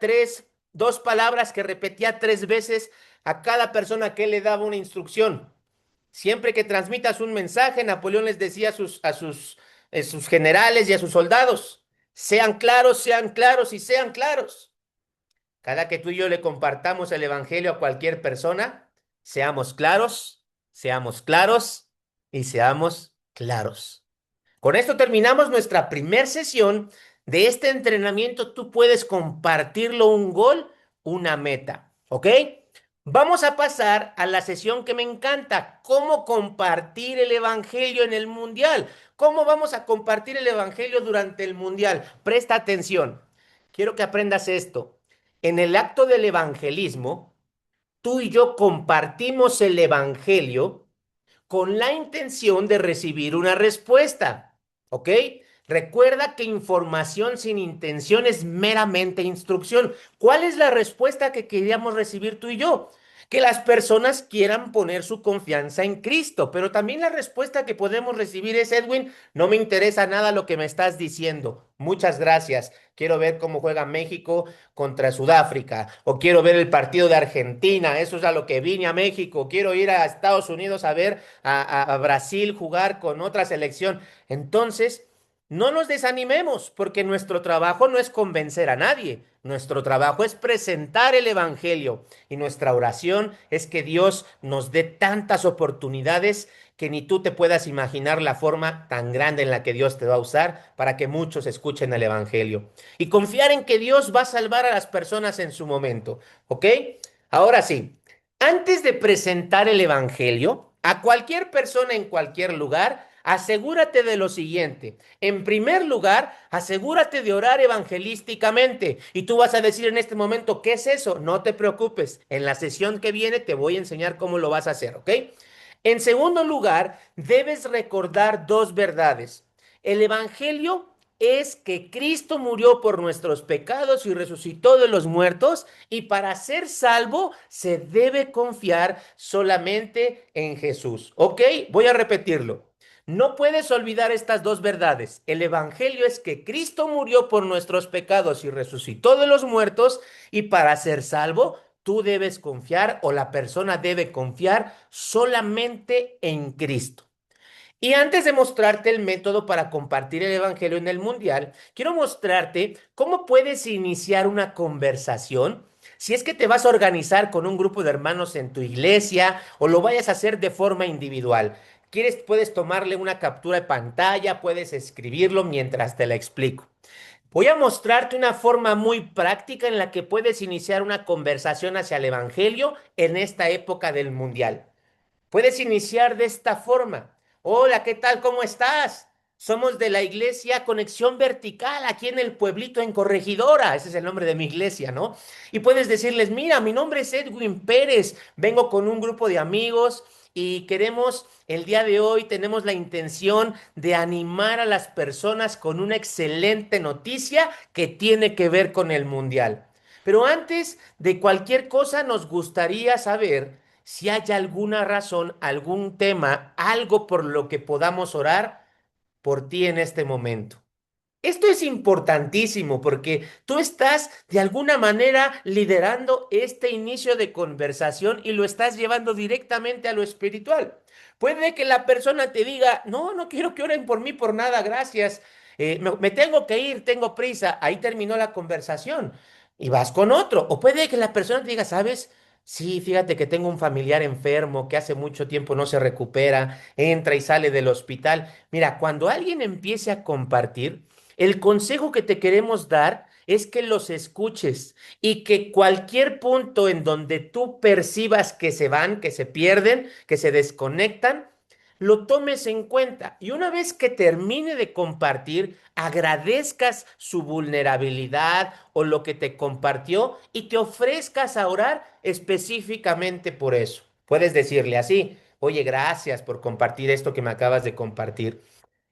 S3: dos palabras que repetía 3 veces a cada persona que él le daba una instrucción. Siempre que transmitas un mensaje, Napoleón les decía a sus generales y a sus soldados: sean claros y sean claros. Cada que tú y yo le compartamos el Evangelio a cualquier persona, seamos claros y seamos claros. Con esto terminamos nuestra primera sesión de este entrenamiento. Tú puedes compartirlo: un gol, una meta. ¿Ok? Vamos a pasar a la sesión que me encanta: cómo compartir el Evangelio en el Mundial. ¿Cómo vamos a compartir el Evangelio durante el Mundial? Presta atención. Quiero que aprendas esto. En el acto del evangelismo, tú y yo compartimos el Evangelio con la intención de recibir una respuesta. ¿Ok? Recuerda que información sin intención es meramente instrucción. ¿Cuál es la respuesta que queríamos recibir tú y yo? que las personas quieran poner su confianza en Cristo. Pero también la respuesta que podemos recibir es, Edwin, no me interesa nada lo que me estás diciendo. Muchas gracias. Quiero ver cómo juega México contra Sudáfrica. O quiero ver el partido de Argentina. Eso es a lo que vine a México. Quiero ir a Estados Unidos a ver a Brasil jugar con otra selección. Entonces, no nos desanimemos, porque nuestro trabajo no es convencer a nadie. Nuestro trabajo es presentar el Evangelio. Y nuestra oración es que Dios nos dé tantas oportunidades que ni tú te puedas imaginar la forma tan grande en la que Dios te va a usar para que muchos escuchen el Evangelio. Y confiar en que Dios va a salvar a las personas en su momento. ¿Ok? Ahora sí, antes de presentar el Evangelio a cualquier persona en cualquier lugar, asegúrate de lo siguiente. En primer lugar, asegúrate de orar evangelísticamente. Y tú vas a decir en este momento, ¿qué es eso? No te preocupes. En la sesión que viene te voy a enseñar cómo lo vas a hacer, ¿ok? En segundo lugar, debes recordar dos verdades. El Evangelio es que Cristo murió por nuestros pecados y resucitó de los muertos, y para ser salvo se debe confiar solamente en Jesús. ¿Ok? Voy a repetirlo. No puedes olvidar estas dos verdades. El Evangelio es que Cristo murió por nuestros pecados y resucitó de los muertos, y para ser salvo tú debes confiar, o la persona debe confiar solamente en Cristo. Y antes de mostrarte el método para compartir el Evangelio en el Mundial, quiero mostrarte cómo puedes iniciar una conversación. Si es que te vas a organizar con un grupo de hermanos en tu iglesia o lo vayas a hacer de forma individual. ¿Quieres? Puedes tomarle una captura de pantalla, puedes escribirlo mientras te la explico. Voy a mostrarte una forma muy práctica en la que puedes iniciar una conversación hacia el Evangelio en esta época del Mundial. Puedes iniciar de esta forma. Hola, ¿qué tal? ¿Cómo estás? Somos de la iglesia Conexión Vertical, aquí en el pueblito en Corregidora. Ese es el nombre de mi iglesia, ¿no? Y puedes decirles, mira, mi nombre es Edwin Pérez, vengo con un grupo de amigos y queremos, el día de hoy tenemos la intención de animar a las personas con una excelente noticia que tiene que ver con el mundial. Pero antes de cualquier cosa, nos gustaría saber si hay alguna razón, algún tema, algo por lo que podamos orar por ti en este momento. Esto es importantísimo porque tú estás de alguna manera liderando este inicio de conversación y lo estás llevando directamente a lo espiritual. Puede que la persona te diga, no, no quiero que oren por mí por nada, gracias. Me tengo que ir, tengo prisa. Ahí terminó la conversación y vas con otro. O puede que la persona te diga, ¿sabes? Sí, fíjate que tengo un familiar enfermo que hace mucho tiempo no se recupera, entra y sale del hospital. Mira, cuando alguien empiece a compartir, el consejo que te queremos dar es que los escuches y que cualquier punto en donde tú percibas que se van, que se pierden, que se desconectan, lo tomes en cuenta. Y una vez que termine de compartir, agradezcas su vulnerabilidad o lo que te compartió y te ofrezcas a orar específicamente por eso. Puedes decirle así, oye, gracias por compartir esto que me acabas de compartir.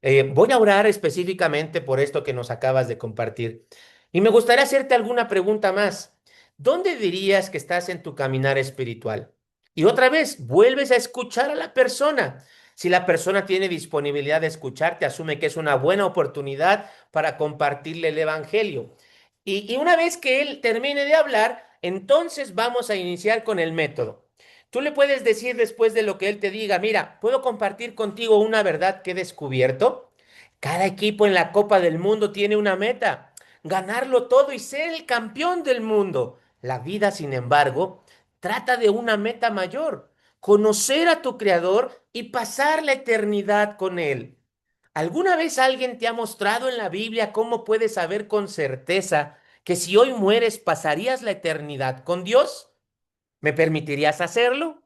S3: Voy a orar específicamente por esto que nos acabas de compartir. Y me gustaría hacerte alguna pregunta más. ¿Dónde dirías que estás en tu caminar espiritual? Y otra vez, vuelves a escuchar a la persona. Si la persona tiene disponibilidad de escucharte, asume que es una buena oportunidad para compartirle el Evangelio. Y una vez que él termine de hablar, entonces vamos a iniciar con el método. Tú le puedes decir después de lo que él te diga, mira, ¿puedo compartir contigo una verdad que he descubierto? Cada equipo en la Copa del Mundo tiene una meta, ganarlo todo y ser el campeón del mundo. La vida, sin embargo, trata de una meta mayor, conocer a tu Creador y pasar la eternidad con Él. ¿Alguna vez alguien te ha mostrado en la Biblia cómo puedes saber con certeza que si hoy mueres pasarías la eternidad con Dios? ¿Me permitirías hacerlo?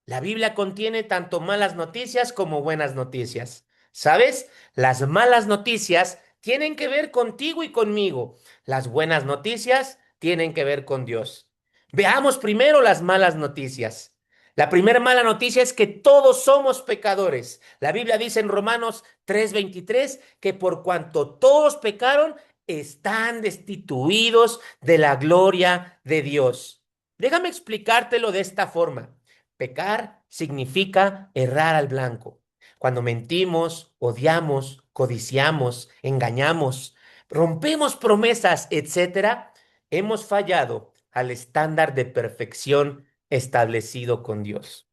S3: La Biblia contiene tanto malas noticias como buenas noticias. ¿Sabes? Las malas noticias tienen que ver contigo y conmigo. Las buenas noticias tienen que ver con Dios. Veamos primero las malas noticias. La primera mala noticia es que todos somos pecadores. La Biblia dice en Romanos 3:23 que por cuanto todos pecaron, están destituidos de la gloria de Dios. Déjame explicártelo de esta forma. Pecar significa errar al blanco. Cuando mentimos, odiamos, codiciamos, engañamos, rompemos promesas, etcétera, hemos fallado al estándar de perfección establecido con Dios.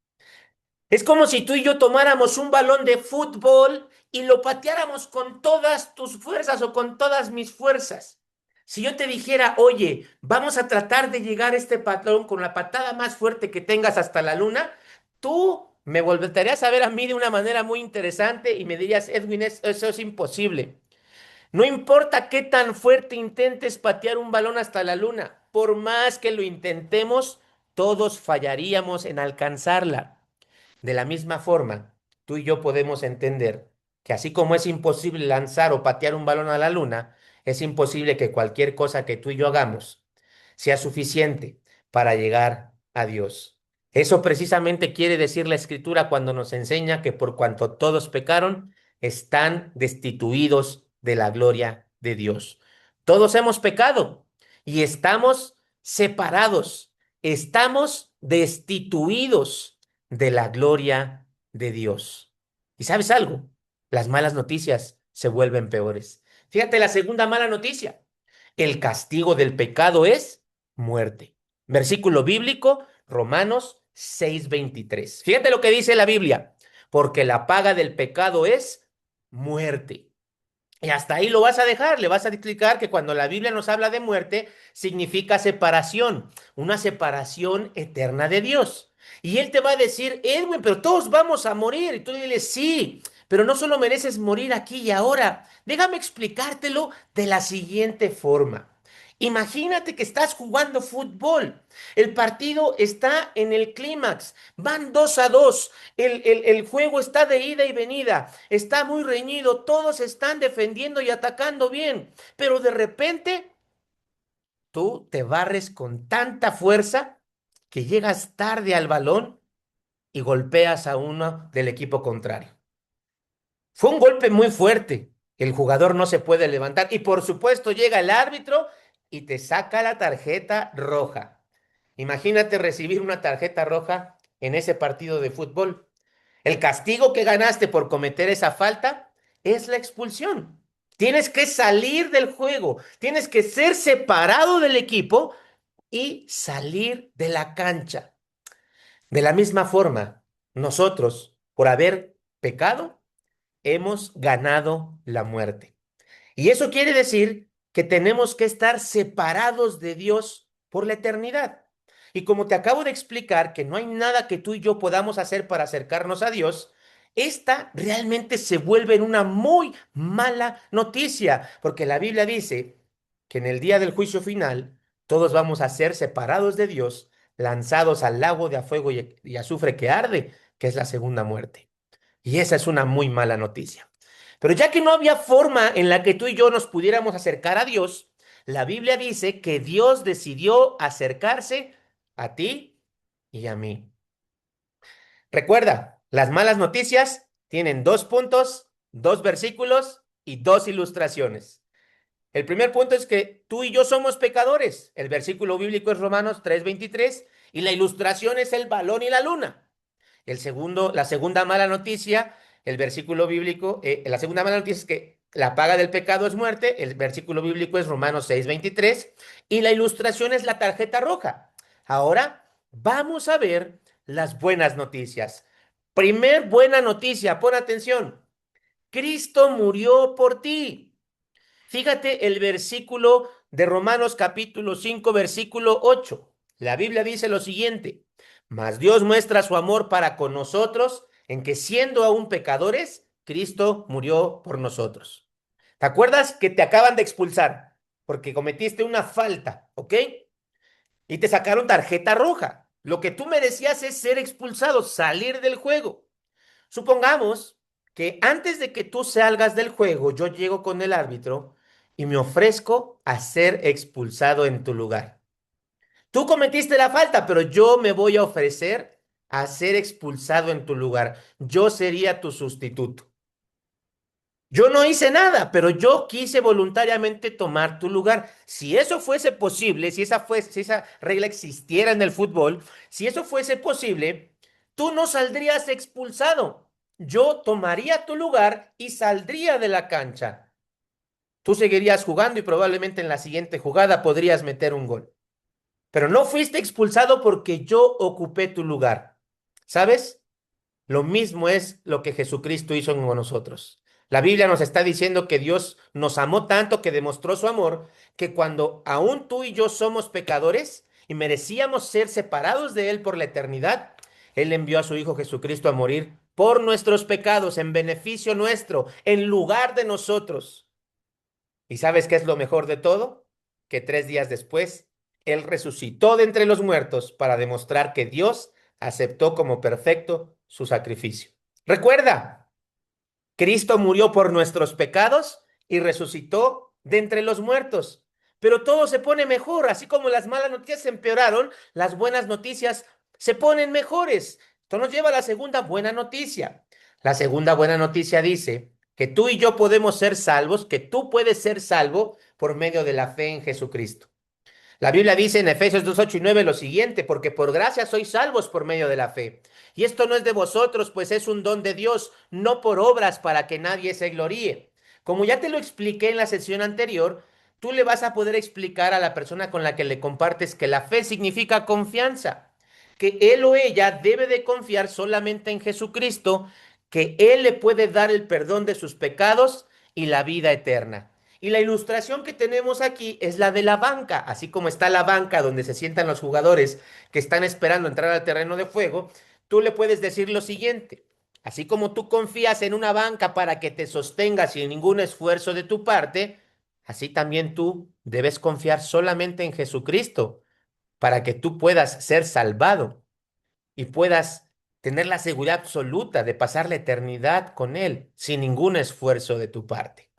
S3: Es como si tú y yo tomáramos un balón de fútbol y lo pateáramos con todas tus fuerzas o con todas mis fuerzas. Si yo te dijera, oye, vamos a tratar de llegar a este patrón con la patada más fuerte que tengas hasta la luna, tú me volverías a ver a mí de una manera muy interesante y me dirías, Edwin, eso es imposible. No importa qué tan fuerte intentes patear un balón hasta la luna, por más que lo intentemos, todos fallaríamos en alcanzarla. De la misma forma, tú y yo podemos entender que así como es imposible lanzar o patear un balón a la luna, es imposible que cualquier cosa que tú y yo hagamos sea suficiente para llegar a Dios. Eso precisamente quiere decir la Escritura cuando nos enseña que por cuanto todos pecaron, están destituidos de la gloria de Dios. Todos hemos pecado y estamos separados, estamos destituidos de la gloria de Dios. ¿Y sabes algo? Las malas noticias se vuelven peores. Fíjate la segunda mala noticia. El castigo del pecado es muerte. Versículo bíblico, Romanos 6:23. Fíjate lo que dice la Biblia. Porque la paga del pecado es muerte. Y hasta ahí lo vas a dejar, le vas a explicar que cuando la Biblia nos habla de muerte, significa separación, una separación eterna de Dios. Y él te va a decir, Edwin, pero todos vamos a morir. Y tú dile, sí, pero no solo mereces morir aquí y ahora. Déjame explicártelo de la siguiente forma. Imagínate que estás jugando fútbol. El partido está en el clímax. Van 2-2. El juego está de ida y venida. Está muy reñido. Todos están defendiendo y atacando bien. Pero de repente tú te barres con tanta fuerza que llegas tarde al balón y golpeas a uno del equipo contrario. Fue un golpe muy fuerte. El jugador no se puede levantar y por supuesto llega el árbitro y te saca la tarjeta roja. Imagínate recibir una tarjeta roja en ese partido de fútbol. El castigo que ganaste por cometer esa falta es la expulsión. Tienes que salir del juego, tienes que ser separado del equipo y salir de la cancha. De la misma forma, nosotros, por haber pecado, hemos ganado la muerte. Y eso quiere decir que tenemos que estar separados de Dios por la eternidad. Y como te acabo de explicar que no hay nada que tú y yo podamos hacer para acercarnos a Dios, esta realmente se vuelve en una muy mala noticia, porque la Biblia dice que en el día del juicio final todos vamos a ser separados de Dios, lanzados al lago de fuego y azufre que arde, que es la segunda muerte. Y esa es una muy mala noticia. Pero ya que no había forma en la que tú y yo nos pudiéramos acercar a Dios, la Biblia dice que Dios decidió acercarse a ti y a mí. Recuerda, las malas noticias tienen 2 puntos, 2 versículos y 2 ilustraciones. El primer punto es que tú y yo somos pecadores. El versículo bíblico es Romanos 3:23 y la ilustración es el balón y la luna. La segunda mala noticia, el versículo bíblico, la segunda mala noticia es que la paga del pecado es muerte, el versículo bíblico es Romanos 6:23 y la ilustración es la tarjeta roja. Ahora vamos a ver las buenas noticias. Primer buena noticia, pon atención. Cristo murió por ti. Fíjate el versículo de Romanos capítulo 5, versículo 8. La Biblia dice lo siguiente: mas Dios muestra su amor para con nosotros en que siendo aún pecadores, Cristo murió por nosotros. ¿Te acuerdas que te acaban de expulsar porque cometiste una falta, ¿ok? Y te sacaron tarjeta roja. Lo que tú merecías es ser expulsado, salir del juego. Supongamos que antes de que tú salgas del juego, yo llego con el árbitro y me ofrezco a ser expulsado en tu lugar. Tú cometiste la falta, pero yo me voy a ofrecer a ser expulsado en tu lugar. Yo sería tu sustituto. Yo no hice nada, pero yo quise voluntariamente tomar tu lugar. Si eso fuese posible, si esa regla existiera en el fútbol, si eso fuese posible, tú no saldrías expulsado. Yo tomaría tu lugar y saldría de la cancha. Tú seguirías jugando y probablemente en la siguiente jugada podrías meter un gol. Pero no fuiste expulsado porque yo ocupé tu lugar. ¿Sabes? Lo mismo es lo que Jesucristo hizo con nosotros. La Biblia nos está diciendo que Dios nos amó tanto que demostró su amor, que cuando aún tú y yo somos pecadores y merecíamos ser separados de Él por la eternidad, Él envió a su Hijo Jesucristo a morir por nuestros pecados, en beneficio nuestro, en lugar de nosotros. ¿Y sabes qué es lo mejor de todo? Que 3 días después, Él resucitó de entre los muertos para demostrar que Dios aceptó como perfecto su sacrificio. Recuerda, Cristo murió por nuestros pecados y resucitó de entre los muertos. Pero todo se pone mejor, así como las malas noticias se empeoraron, las buenas noticias se ponen mejores. Esto nos lleva a la segunda buena noticia. La segunda buena noticia dice que tú y yo podemos ser salvos, que tú puedes ser salvo por medio de la fe en Jesucristo. La Biblia dice en Efesios 2, 8 y 9 lo siguiente, porque por gracia sois salvos por medio de la fe. Y esto no es de vosotros, pues es un don de Dios, no por obras para que nadie se gloríe. Como ya te lo expliqué en la sesión anterior, tú le vas a poder explicar a la persona con la que le compartes que la fe significa confianza, que él o ella debe de confiar solamente en Jesucristo, que Él le puede dar el perdón de sus pecados y la vida eterna. Y la ilustración que tenemos aquí es la de la banca, así como está la banca donde se sientan los jugadores que están esperando entrar al terreno de juego, tú le puedes decir lo siguiente, así como tú confías en una banca para que te sostenga sin ningún esfuerzo de tu parte, así también tú debes confiar solamente en Jesucristo para que tú puedas ser salvado y puedas tener la seguridad absoluta de pasar la eternidad con Él sin ningún esfuerzo de tu parte.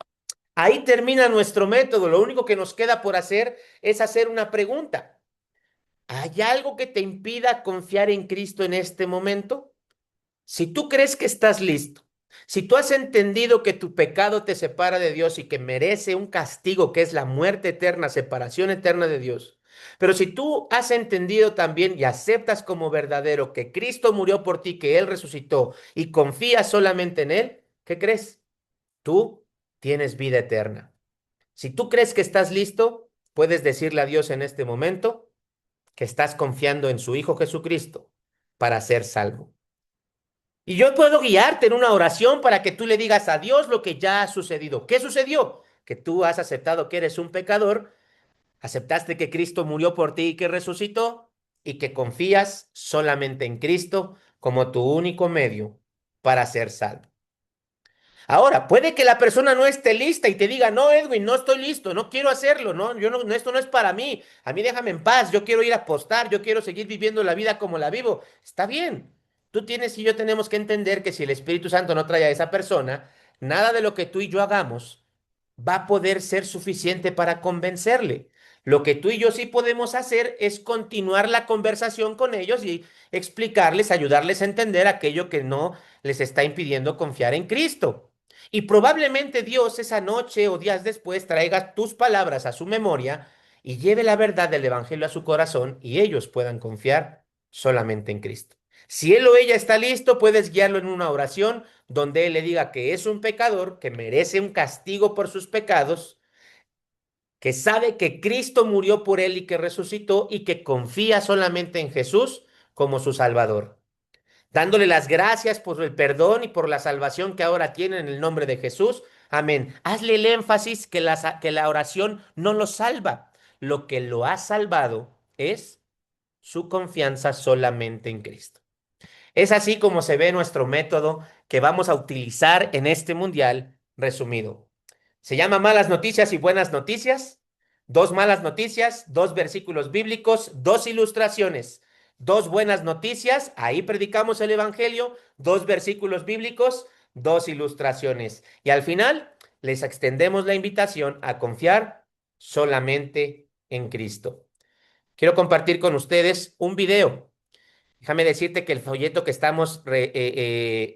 S3: Ahí termina nuestro método. Lo único que nos queda por hacer es hacer una pregunta. ¿Hay algo que te impida confiar en Cristo en este momento? Si tú crees que estás listo, si tú has entendido que tu pecado te separa de Dios y que merece un castigo que es la muerte eterna, separación eterna de Dios, pero si tú has entendido también y aceptas como verdadero que Cristo murió por ti, que Él resucitó y confías solamente en Él, ¿qué crees? Tú tienes vida eterna. Si tú crees que estás listo, puedes decirle a Dios en este momento que estás confiando en su Hijo Jesucristo para ser salvo. Y yo puedo guiarte en una oración para que tú le digas a Dios lo que ya ha sucedido. ¿Qué sucedió? Que tú has aceptado que eres un pecador, aceptaste que Cristo murió por ti y que resucitó, y que confías solamente en Cristo como tu único medio para ser salvo. Ahora, puede que la persona no esté lista y te diga, no, Edwin, no estoy listo, no quiero hacerlo, no, yo no, esto no es para mí, a mí déjame en paz, yo quiero ir a apostar, yo quiero seguir viviendo la vida como la vivo. Está bien. Tú tienes y yo tenemos que entender que si el Espíritu Santo no trae a esa persona, nada de lo que tú y yo hagamos va a poder ser suficiente para convencerle. Lo que tú y yo sí podemos hacer es continuar la conversación con ellos y explicarles, ayudarles a entender aquello que no les está impidiendo confiar en Cristo. Y probablemente Dios esa noche o días después traiga tus palabras a su memoria y lleve la verdad del Evangelio a su corazón y ellos puedan confiar solamente en Cristo. Si él o ella está listo, puedes guiarlo en una oración donde él le diga que es un pecador, que merece un castigo por sus pecados, que sabe que Cristo murió por él y que resucitó y que confía solamente en Jesús como su Salvador, dándole las gracias por el perdón y por la salvación que ahora tiene en el nombre de Jesús. Amén. Hazle el énfasis que la oración no lo salva. Lo que lo ha salvado es su confianza solamente en Cristo. Es así como se ve nuestro método que vamos a utilizar en este mundial resumido. Se llama malas noticias y buenas noticias. Dos malas noticias, dos versículos bíblicos, dos ilustraciones. Dos buenas noticias, ahí predicamos el Evangelio, dos versículos bíblicos, dos ilustraciones. Y al final les extendemos la invitación a confiar solamente en Cristo. Quiero compartir con ustedes un video Déjame decirte que el folleto que estamos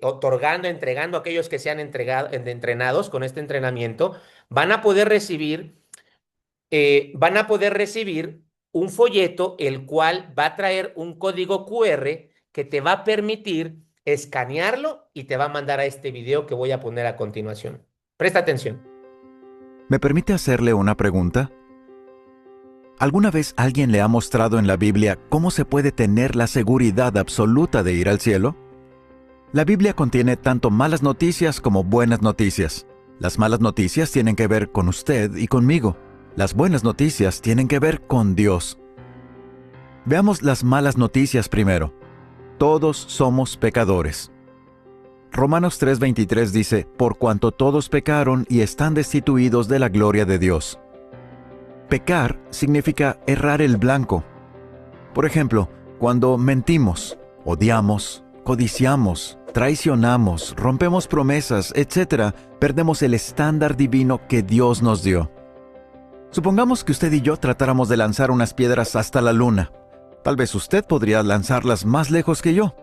S3: otorgando, entregando a aquellos que sean entrenados con este entrenamiento, van a poder recibir, van a poder recibir un folleto, el cual va a traer un código QR que te va a permitir escanearlo y te va a mandar a este video que voy a poner a continuación. Presta atención.
S4: ¿Me permite hacerle una pregunta? ¿Alguna vez alguien le ha mostrado en la Biblia cómo se puede tener la seguridad absoluta de ir al cielo? La Biblia contiene tanto malas noticias como buenas noticias. Las malas noticias tienen que ver con usted y conmigo. Las buenas noticias tienen que ver con Dios. Veamos las malas noticias primero. Todos somos pecadores. Romanos 3:23 dice, por cuanto todos pecaron y están destituidos de la gloria de Dios. Pecar significa errar el blanco. Por ejemplo, cuando mentimos, odiamos, codiciamos, traicionamos, rompemos promesas, etc., perdemos el estándar divino que Dios nos dio. Supongamos que usted y yo tratáramos de lanzar unas piedras hasta la luna. Tal vez usted podría lanzarlas más lejos que yo,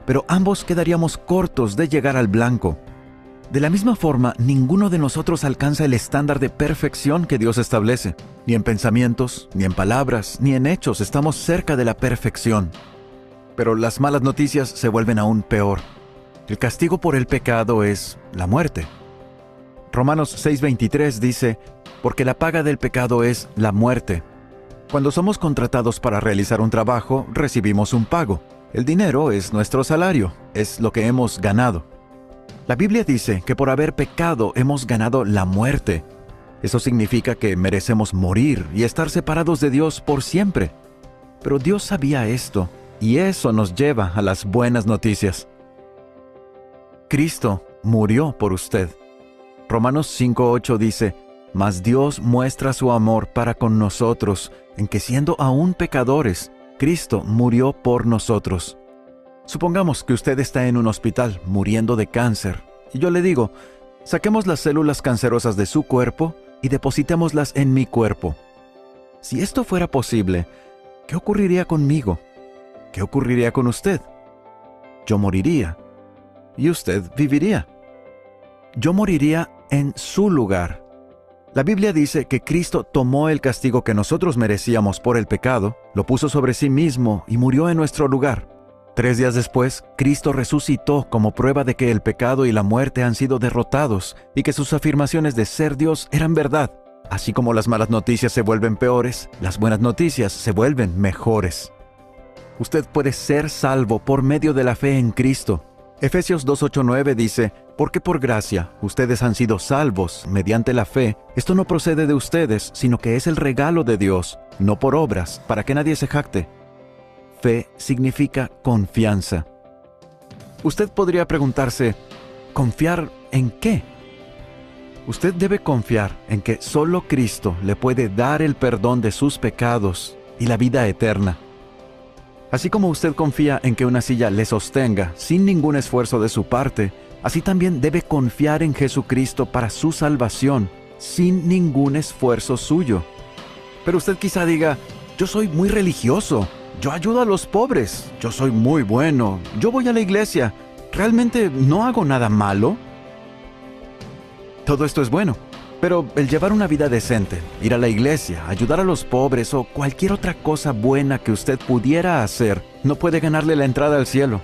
S4: pero ambos quedaríamos cortos de llegar al blanco. De la misma forma, ninguno de nosotros alcanza el estándar de perfección que Dios establece. Ni en pensamientos, ni en palabras, ni en hechos estamos cerca de la perfección. Pero las malas noticias se vuelven aún peor. El castigo por el pecado es la muerte. Romanos 6:23 dice, porque la paga del pecado es la muerte. Cuando somos contratados para realizar un trabajo, recibimos un pago. El dinero es nuestro salario, es lo que hemos ganado. La Biblia dice que por haber pecado hemos ganado la muerte. Eso significa que merecemos morir y estar separados de Dios por siempre. Pero Dios sabía esto, y eso nos lleva a las buenas noticias. Cristo murió por usted. Romanos 5:8 dice, mas Dios muestra su amor para con nosotros, en que siendo aún pecadores, Cristo murió por nosotros. Supongamos que usted está en un hospital muriendo de cáncer, y yo le digo, saquemos las células cancerosas de su cuerpo y depositémoslas en mi cuerpo. Si esto fuera posible, ¿qué ocurriría conmigo? ¿Qué ocurriría con usted? Yo moriría, y usted viviría. Yo moriría en su lugar. La Biblia dice que Cristo tomó el castigo que nosotros merecíamos por el pecado, lo puso sobre sí mismo y murió en nuestro lugar. 3 días después, Cristo resucitó como prueba de que el pecado y la muerte han sido derrotados y que sus afirmaciones de ser Dios eran verdad. Así como las malas noticias se vuelven peores, las buenas noticias se vuelven mejores. Usted puede ser salvo por medio de la fe en Cristo. Efesios 2:8-9 dice, porque por gracia ustedes han sido salvos mediante la fe. Esto no procede de ustedes, sino que es el regalo de Dios, no por obras, para que nadie se jacte. Fe significa confianza. Usted podría preguntarse, ¿confiar en qué? Usted debe confiar en que solo Cristo le puede dar el perdón de sus pecados y la vida eterna. Así como usted confía en que una silla le sostenga sin ningún esfuerzo de su parte, así también debe confiar en Jesucristo para su salvación, sin ningún esfuerzo suyo. Pero usted quizá diga, yo soy muy religioso, yo ayudo a los pobres, yo soy muy bueno, yo voy a la iglesia, ¿realmente no hago nada malo? Todo esto es bueno, pero el llevar una vida decente, ir a la iglesia, ayudar a los pobres o cualquier otra cosa buena que usted pudiera hacer, no puede ganarle la entrada al cielo.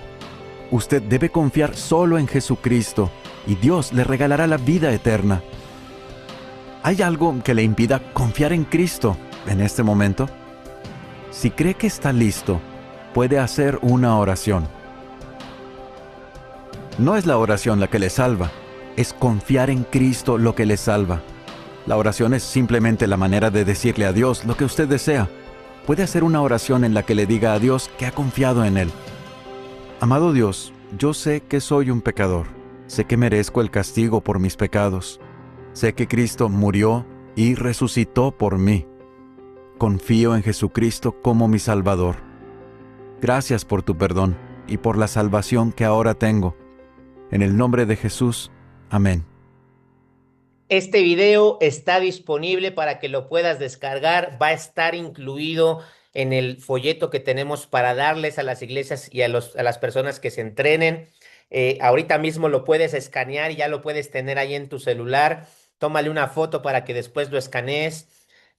S4: Usted debe confiar solo en Jesucristo y Dios le regalará la vida eterna. ¿Hay algo que le impida confiar en Cristo en este momento? Si cree que está listo, puede hacer una oración. No es la oración la que le salva, es confiar en Cristo lo que le salva. La oración es simplemente la manera de decirle a Dios lo que usted desea. Puede hacer una oración en la que le diga a Dios que ha confiado en Él. Amado Dios, yo sé que soy un pecador. Sé que merezco el castigo por mis pecados. Sé que Cristo murió y resucitó por mí. Confío en Jesucristo como mi Salvador. Gracias por tu perdón y por la salvación que ahora tengo. En el nombre de Jesús, amén.
S3: Este video está disponible para que lo puedas descargar. Va a estar incluido en el folleto que tenemos para darles a las iglesias y a las personas que se entrenen. Ahorita mismo lo puedes escanear y ya lo puedes tener ahí en tu celular. Tómale una foto para que después lo escanees.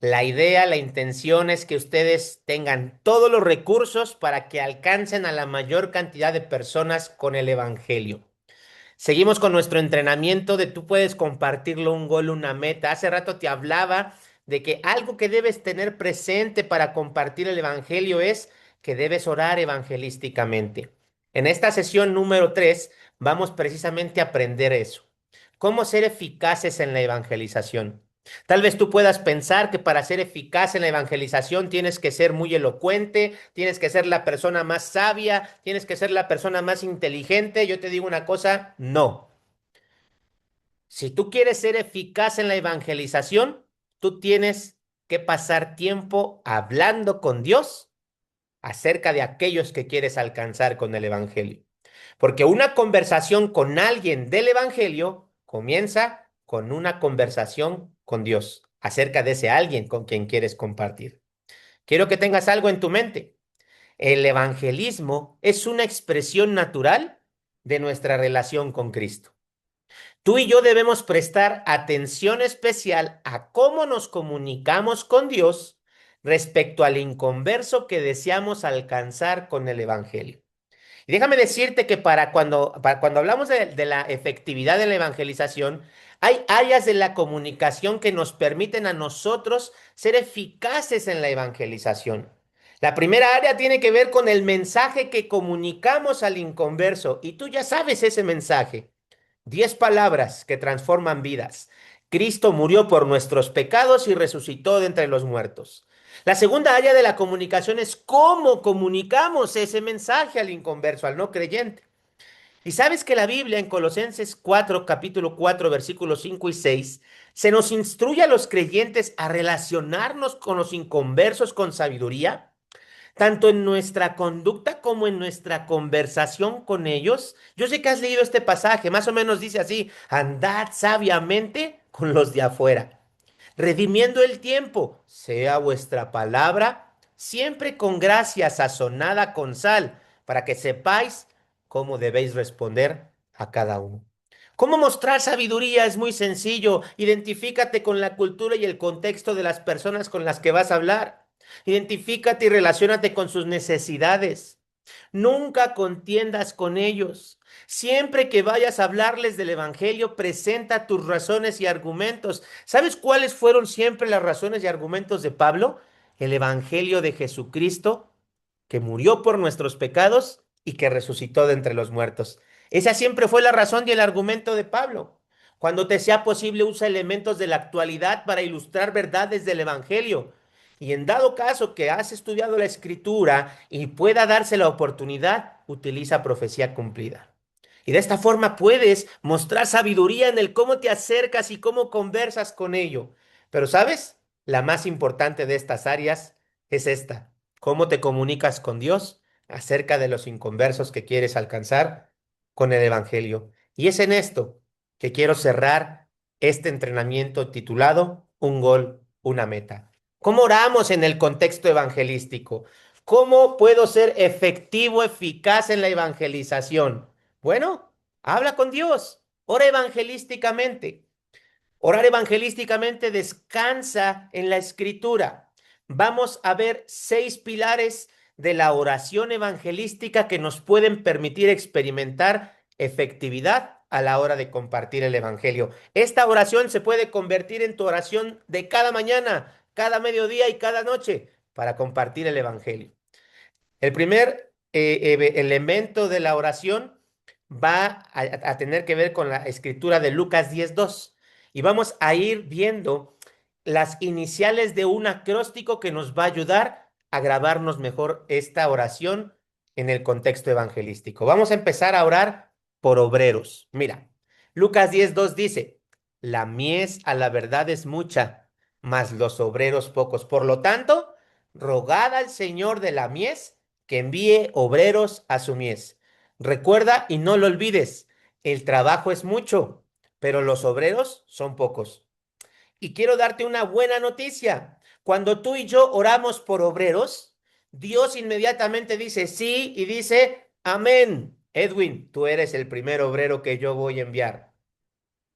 S3: La idea, la intención es que ustedes tengan todos los recursos para que alcancen a la mayor cantidad de personas con el Evangelio. Seguimos con nuestro entrenamiento de tú puedes compartirlo, un gol, una meta. Hace rato te hablaba de que algo que debes tener presente para compartir el Evangelio es que debes orar evangelísticamente. En esta sesión número 3 vamos precisamente a aprender eso. ¿Cómo ser eficaces en la evangelización? Tal vez tú puedas pensar que para ser eficaz en la evangelización tienes que ser muy elocuente, tienes que ser la persona más sabia, tienes que ser la persona más inteligente. Yo te digo una cosa, no. Si tú quieres ser eficaz en la evangelización, tú tienes que pasar tiempo hablando con Dios acerca de aquellos que quieres alcanzar con el evangelio. Porque una conversación con alguien del evangelio comienza con una conversación con Dios acerca de ese alguien con quien quieres compartir. Quiero que tengas algo en tu mente. El evangelismo es una expresión natural de nuestra relación con Cristo. Tú y yo debemos prestar atención especial a cómo nos comunicamos con Dios respecto al inconverso que deseamos alcanzar con el evangelio. Y déjame decirte que para cuando hablamos de la efectividad de la evangelización, hay áreas de la comunicación que nos permiten a nosotros ser eficaces en la evangelización. La primera área tiene que ver con el mensaje que comunicamos al inconverso, y tú ya sabes ese mensaje. 10 palabras que transforman vidas. Cristo murió por nuestros pecados y resucitó de entre los muertos. La segunda área de la comunicación es cómo comunicamos ese mensaje al inconverso, al no creyente. Y sabes que la Biblia en Colosenses 4, capítulo 4, versículos 5 y 6, se nos instruye a los creyentes a relacionarnos con los inconversos con sabiduría, tanto en nuestra conducta como en nuestra conversación con ellos. Yo sé que has leído este pasaje, más o menos dice así: andad sabiamente con los de afuera, redimiendo el tiempo, sea vuestra palabra siempre con gracia, sazonada con sal, para que sepáis cómo debéis responder a cada uno. ¿Cómo mostrar sabiduría? Es muy sencillo. Identifícate con la cultura y el contexto de las personas con las que vas a hablar. Identifícate y relaciónate con sus necesidades. Nunca contiendas con ellos. Siempre que vayas a hablarles del Evangelio, presenta tus razones y argumentos. ¿Sabes cuáles fueron siempre las razones y argumentos de Pablo? El Evangelio de Jesucristo, que murió por nuestros pecados y que resucitó de entre los muertos. Esa siempre fue la razón y el argumento de Pablo. Cuando te sea posible, usa elementos de la actualidad para ilustrar verdades del Evangelio. Y en dado caso que has estudiado la Escritura y pueda darse la oportunidad, utiliza profecía cumplida. Y de esta forma puedes mostrar sabiduría en el cómo te acercas y cómo conversas con ello. Pero ¿sabes? La más importante de estas áreas es esta: cómo te comunicas con Dios acerca de los inconversos que quieres alcanzar con el Evangelio. Y es en esto que quiero cerrar este entrenamiento titulado Un gol, una meta. ¿Cómo oramos en el contexto evangelístico? ¿Cómo puedo ser efectivo, eficaz en la evangelización? Bueno, habla con Dios, ora evangelísticamente. Orar evangelísticamente descansa en la Escritura. Vamos a ver 6 pilares de la oración evangelística que nos pueden permitir experimentar efectividad a la hora de compartir el Evangelio. Esta oración se puede convertir en tu oración de cada mañana, cada mediodía y cada noche para compartir el Evangelio. El primer elemento de la oración va a tener que ver con la escritura de Lucas 10:2 y vamos a ir viendo las iniciales de un acróstico que nos va a ayudar a grabarnos mejor esta oración en el contexto evangelístico. Vamos a empezar a orar por obreros. Mira, Lucas 10:2 dice: la mies a la verdad es mucha, mas los obreros pocos. Por lo tanto, rogad al Señor de la mies que envíe obreros a su mies. Recuerda y no lo olvides, el trabajo es mucho, pero los obreros son pocos. Y quiero darte una buena noticia. Cuando tú y yo oramos por obreros, Dios inmediatamente dice sí y dice amén. Edwin, tú eres el primer obrero que yo voy a enviar.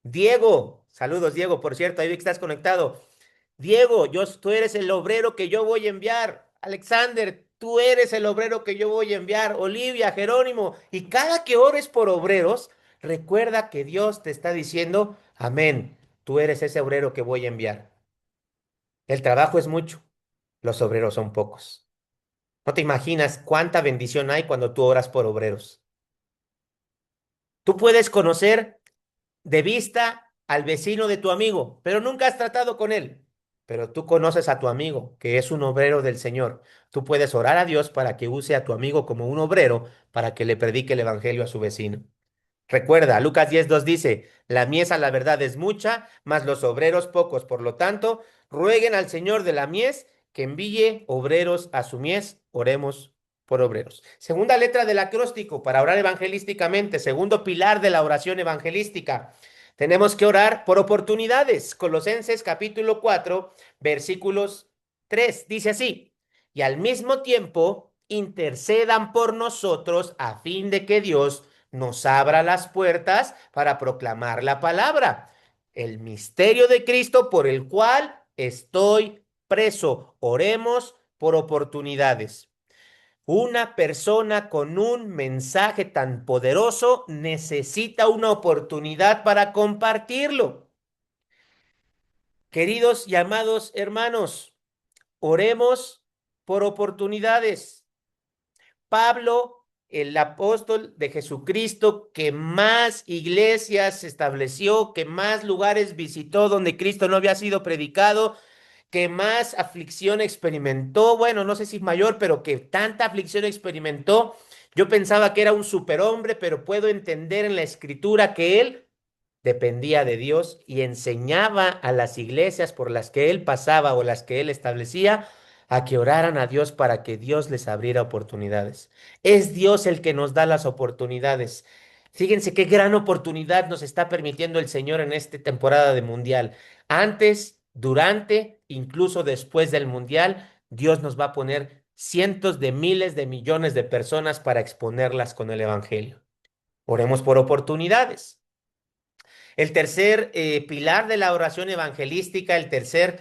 S3: Diego, saludos Diego, por cierto, ahí vi que estás conectado. Diego, tú eres el obrero que yo voy a enviar. Alexander, tú eres el obrero que yo voy a enviar. Olivia, Jerónimo, y cada que ores por obreros, recuerda que Dios te está diciendo, amén, tú eres ese obrero que voy a enviar. El trabajo es mucho, los obreros son pocos. No te imaginas cuánta bendición hay cuando tú oras por obreros. Tú puedes conocer de vista al vecino de tu amigo, pero nunca has tratado con él. Pero tú conoces a tu amigo, que es un obrero del Señor. Tú puedes orar a Dios para que use a tu amigo como un obrero para que le predique el evangelio a su vecino. Recuerda, Lucas 10:2 dice, la mies a la verdad es mucha, mas los obreros pocos. Por lo tanto, rueguen al Señor de la mies que envíe obreros a su mies. Oremos por obreros. Segunda letra del acróstico para orar evangelísticamente. Segundo pilar de la oración evangelística. Tenemos que orar por oportunidades. Colosenses capítulo 4, versículos 3. Dice así, y al mismo tiempo intercedan por nosotros a fin de que Dios nos abra las puertas para proclamar la palabra, el misterio de Cristo por el cual estoy preso. Oremos por oportunidades. Una persona con un mensaje tan poderoso necesita una oportunidad para compartirlo. Queridos y amados hermanos, oremos por oportunidades. Pablo, el apóstol de Jesucristo, que más iglesias estableció, que más lugares visitó donde Cristo no había sido predicado, que más aflicción experimentó, bueno, no sé si mayor, pero que tanta aflicción experimentó. Yo pensaba que era un superhombre, pero puedo entender en la escritura que él dependía de Dios y enseñaba a las iglesias por las que él pasaba o las que él establecía a que oraran a Dios para que Dios les abriera oportunidades. Es Dios el que nos da las oportunidades. Fíjense qué gran oportunidad nos está permitiendo el Señor en esta temporada de Mundial. Antes, durante, incluso después del Mundial, Dios nos va a poner cientos de miles de millones de personas para exponerlas con el Evangelio. Oremos por oportunidades. El tercer pilar de la oración evangelística, el tercer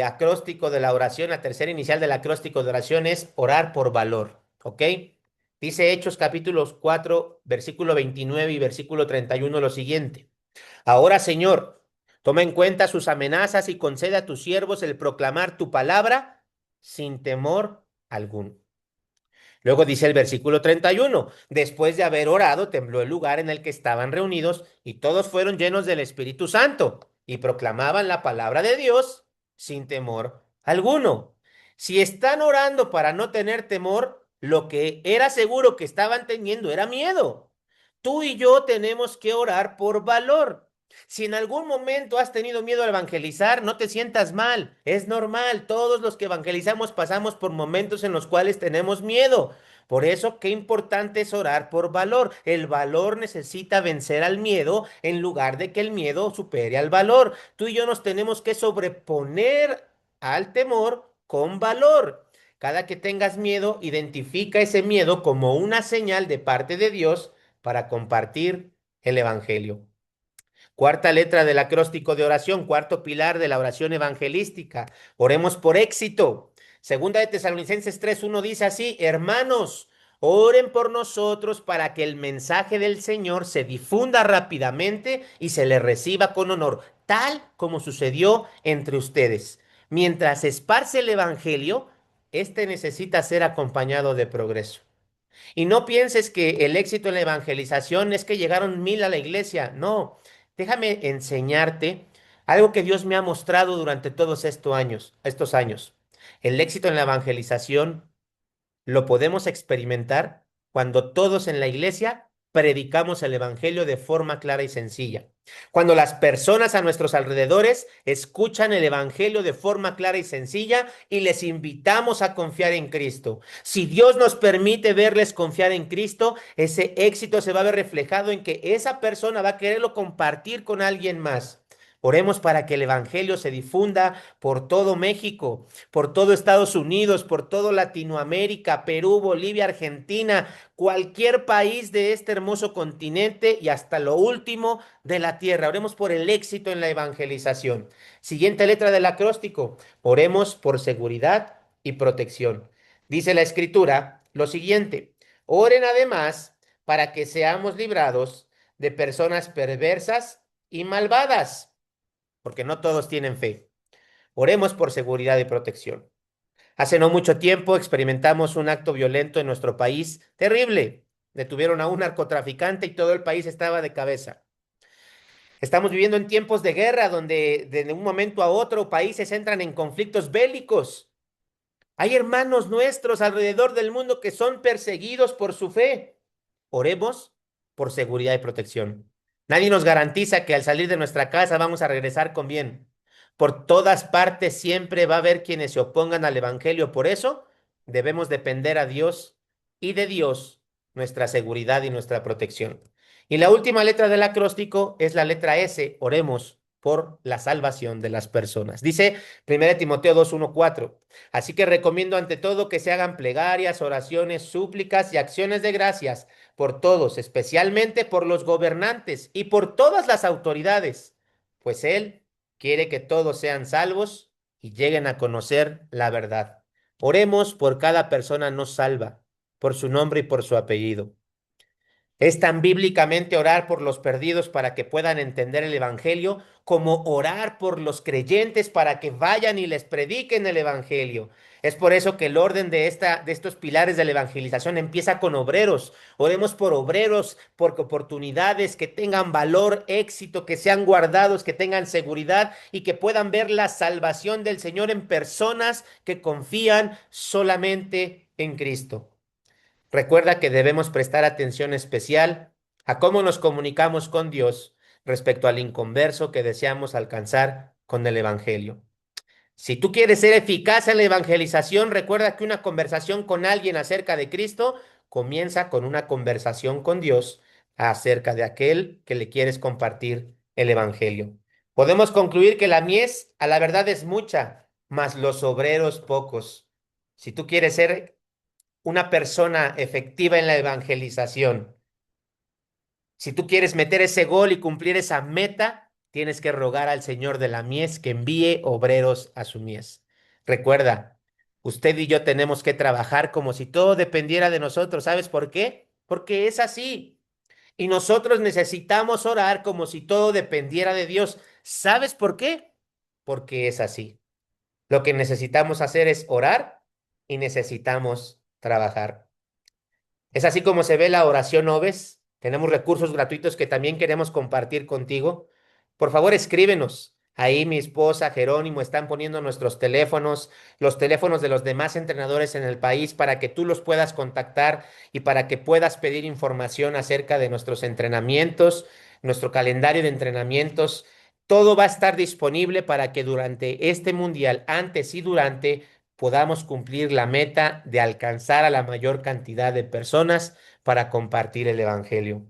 S3: acróstico de la oración, la tercera inicial del acróstico de oración es orar por valor, ¿ok? Dice Hechos capítulos 4, versículo 29 y versículo 31 lo siguiente. Ahora, Señor, toma en cuenta sus amenazas y concede a tus siervos el proclamar tu palabra sin temor alguno. Luego dice el versículo 31, después de haber orado, tembló el lugar en el que estaban reunidos y todos fueron llenos del Espíritu Santo y proclamaban la palabra de Dios sin temor alguno. Si están orando para no tener temor, lo que era seguro que estaban teniendo era miedo. Tú y yo tenemos que orar por valor. Si en algún momento has tenido miedo a evangelizar, no te sientas mal, es normal, todos los que evangelizamos pasamos por momentos en los cuales tenemos miedo. Por eso, qué importante es orar por valor. El valor necesita vencer al miedo en lugar de que el miedo supere al valor. Tú y yo nos tenemos que sobreponer al temor con valor. Cada que tengas miedo, identifica ese miedo como una señal de parte de Dios para compartir el evangelio. Cuarta letra del acróstico de oración, cuarto pilar de la oración evangelística. Oremos por éxito. Segunda de Tesalonicenses 3:1 dice así, hermanos, oren por nosotros para que el mensaje del Señor se difunda rápidamente y se le reciba con honor, tal como sucedió entre ustedes. Mientras esparce el evangelio, este necesita ser acompañado de progreso. Y no pienses que el éxito en la evangelización es que llegaron 1000 a la iglesia. No, déjame enseñarte algo que Dios me ha mostrado durante todos estos años. El éxito en la evangelización lo podemos experimentar cuando todos en la iglesia predicamos el evangelio de forma clara y sencilla. Cuando las personas a nuestros alrededores escuchan el evangelio de forma clara y sencilla y les invitamos a confiar en Cristo. Si Dios nos permite verles confiar en Cristo, ese éxito se va a ver reflejado en que esa persona va a quererlo compartir con alguien más. Oremos para que el Evangelio se difunda por todo México, por todo Estados Unidos, por todo Latinoamérica, Perú, Bolivia, Argentina, cualquier país de este hermoso continente y hasta lo último de la tierra. Oremos por el éxito en la evangelización. Siguiente letra del acróstico. Oremos por seguridad y protección. Dice la Escritura lo siguiente: oren además para que seamos librados de personas perversas y malvadas, porque no todos tienen fe. Oremos por seguridad y protección. Hace no mucho tiempo experimentamos un acto violento en nuestro país terrible. Detuvieron a un narcotraficante y todo el país estaba de cabeza. Estamos viviendo en tiempos de guerra donde de un momento a otro países entran en conflictos bélicos. Hay hermanos nuestros alrededor del mundo que son perseguidos por su fe. Oremos por seguridad y protección. Nadie nos garantiza que al salir de nuestra casa vamos a regresar con bien. Por todas partes siempre va a haber quienes se opongan al Evangelio. Por eso debemos depender a Dios y de Dios nuestra seguridad y nuestra protección. Y la última letra del acróstico es la letra S. Oremos por la salvación de las personas. Dice 1 Timoteo 2:1-4. Así que recomiendo ante todo que se hagan plegarias, oraciones, súplicas y acciones de gracias por todos, especialmente por los gobernantes y por todas las autoridades, pues Él quiere que todos sean salvos y lleguen a conocer la verdad. Oremos por cada persona no salva, por su nombre y por su apellido. Es tan bíblicamente orar por los perdidos para que puedan entender el Evangelio, como orar por los creyentes para que vayan y les prediquen el Evangelio. Es por eso que el orden de estos pilares de la evangelización empieza con obreros. Oremos por obreros, por oportunidades que tengan valor, éxito, que sean guardados, que tengan seguridad y que puedan ver la salvación del Señor en personas que confían solamente en Cristo. Recuerda que debemos prestar atención especial a cómo nos comunicamos con Dios respecto al inconverso que deseamos alcanzar con el Evangelio. Si tú quieres ser eficaz en la evangelización, recuerda que una conversación con alguien acerca de Cristo comienza con una conversación con Dios acerca de aquel que le quieres compartir el Evangelio. Podemos concluir que la mies a la verdad es mucha, mas los obreros pocos. Si tú quieres ser una persona efectiva en la evangelización, si tú quieres meter ese gol y cumplir esa meta, tienes que rogar al Señor de la mies que envíe obreros a su mies. Recuerda, usted y yo tenemos que trabajar como si todo dependiera de nosotros. ¿Sabes por qué? Porque es así. Y nosotros necesitamos orar como si todo dependiera de Dios. ¿Sabes por qué? Porque es así. Lo que necesitamos hacer es orar y necesitamos trabajar. Es así como se ve la oración Oves. Tenemos recursos gratuitos que también queremos compartir contigo. Por favor, escríbenos. Ahí mi esposa, Jerónimo, están poniendo nuestros teléfonos, los teléfonos de los demás entrenadores en el país para que tú los puedas contactar y para que puedas pedir información acerca de nuestros entrenamientos, nuestro calendario de entrenamientos. Todo va a estar disponible para que durante este mundial, antes y durante, podamos cumplir la meta de alcanzar a la mayor cantidad de personas para compartir el Evangelio.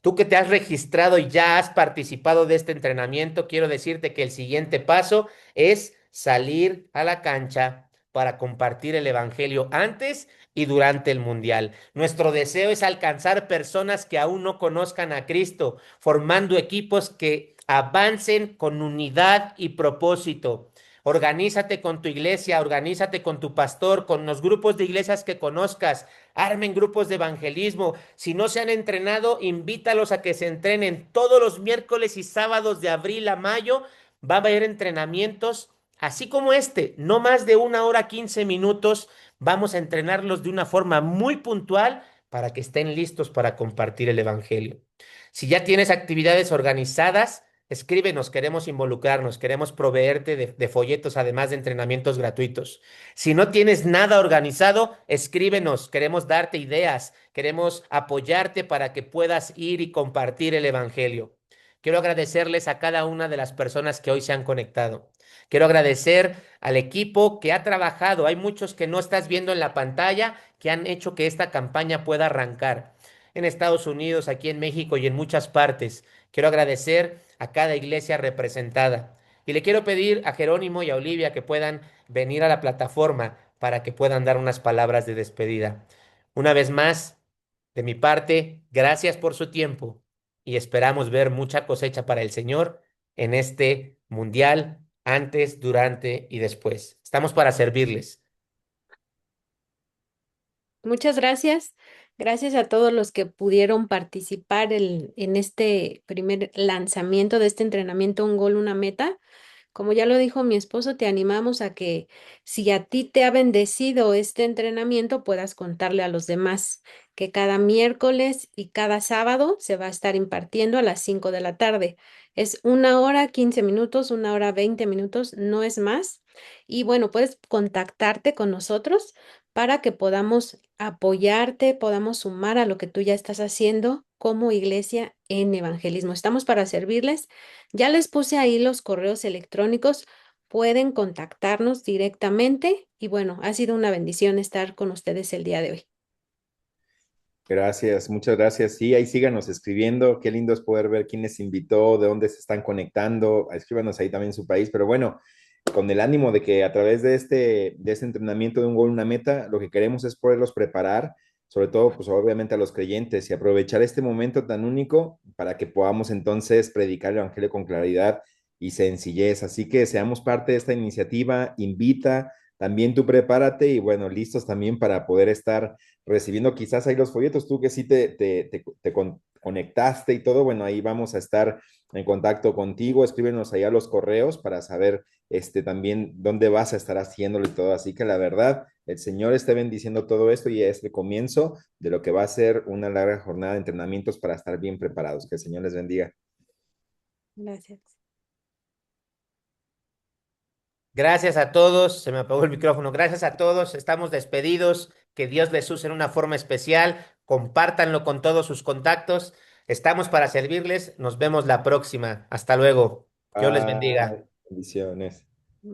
S3: Tú que te has registrado y ya has participado de este entrenamiento, quiero decirte que el siguiente paso es salir a la cancha para compartir el Evangelio antes y durante el Mundial. Nuestro deseo es alcanzar personas que aún no conozcan a Cristo, formando equipos que avancen con unidad y propósito. Organízate con tu iglesia, organízate con tu pastor, con los grupos de iglesias que conozcas, armen grupos de evangelismo. Si no se han entrenado, invítalos a que se entrenen. Todos los miércoles y sábados de abril a mayo va a haber entrenamientos, así como este, no más de 1 hora 15 minutos. Vamos a entrenarlos de una forma muy puntual para que estén listos para compartir el evangelio. Si ya tienes actividades organizadas, escríbenos, queremos involucrarnos, queremos proveerte de folletos, además de entrenamientos gratuitos. Si no tienes nada organizado, escríbenos, queremos darte ideas, queremos apoyarte para que puedas ir y compartir el Evangelio. Quiero agradecerles a cada una de las personas que hoy se han conectado. Quiero agradecer al equipo que ha trabajado. Hay muchos que no estás viendo en la pantalla que han hecho que esta campaña pueda arrancar en Estados Unidos, aquí en México y en muchas partes. Quiero agradecer a cada iglesia representada. Y le quiero pedir a Jerónimo y a Olivia que puedan venir a la plataforma para que puedan dar unas palabras de despedida. Una vez más, de mi parte, gracias por su tiempo y esperamos ver mucha cosecha para el Señor en este mundial, antes, durante y después. Estamos para servirles.
S2: Muchas gracias. Gracias a todos los que pudieron participar en este primer lanzamiento de este entrenamiento, un gol, una meta. Como ya lo dijo mi esposo, te animamos a que si a ti te ha bendecido este entrenamiento, puedas contarle a los demás que cada miércoles y cada sábado se va a estar impartiendo a las 5 de la tarde. Es 1 hora, 15 minutos, 1 hora, 20 minutos, no es más. Y bueno, puedes contactarte con nosotros para que podamos apoyarte, podamos sumar a lo que tú ya estás haciendo como iglesia en evangelismo. Estamos para servirles. Ya les puse ahí los correos electrónicos, pueden contactarnos directamente y bueno, ha sido una bendición estar con ustedes el día de hoy.
S1: Gracias, muchas gracias. Sí, ahí síganos escribiendo. Qué lindo es poder ver quién les invitó, de dónde se están conectando. Escríbanos ahí también su país. Pero bueno, con el ánimo de que a través de este entrenamiento de un gol, una meta, lo que queremos es poderlos preparar, sobre todo, pues obviamente a los creyentes y aprovechar este momento tan único para que podamos entonces predicar el evangelio con claridad y sencillez. Así que seamos parte de esta iniciativa. Invita, también tú prepárate y bueno, listos también para poder estar recibiendo quizás ahí los folletos, tú que sí te conectaste y todo, bueno, ahí vamos a estar en contacto contigo, escríbenos ahí a los correos para saber también dónde vas a estar haciéndolo y todo, así que la verdad, el Señor esté bendiciendo todo esto y es el comienzo de lo que va a ser una larga jornada de entrenamientos para estar bien preparados, que el Señor les bendiga.
S2: Gracias.
S3: Gracias a todos, se me apagó el micrófono. Gracias a todos, estamos despedidos. Que Dios les use en una forma especial. Compártanlo con todos sus contactos. Estamos para servirles. Nos vemos la próxima. Hasta luego. Dios les bendiga.
S1: Bendiciones.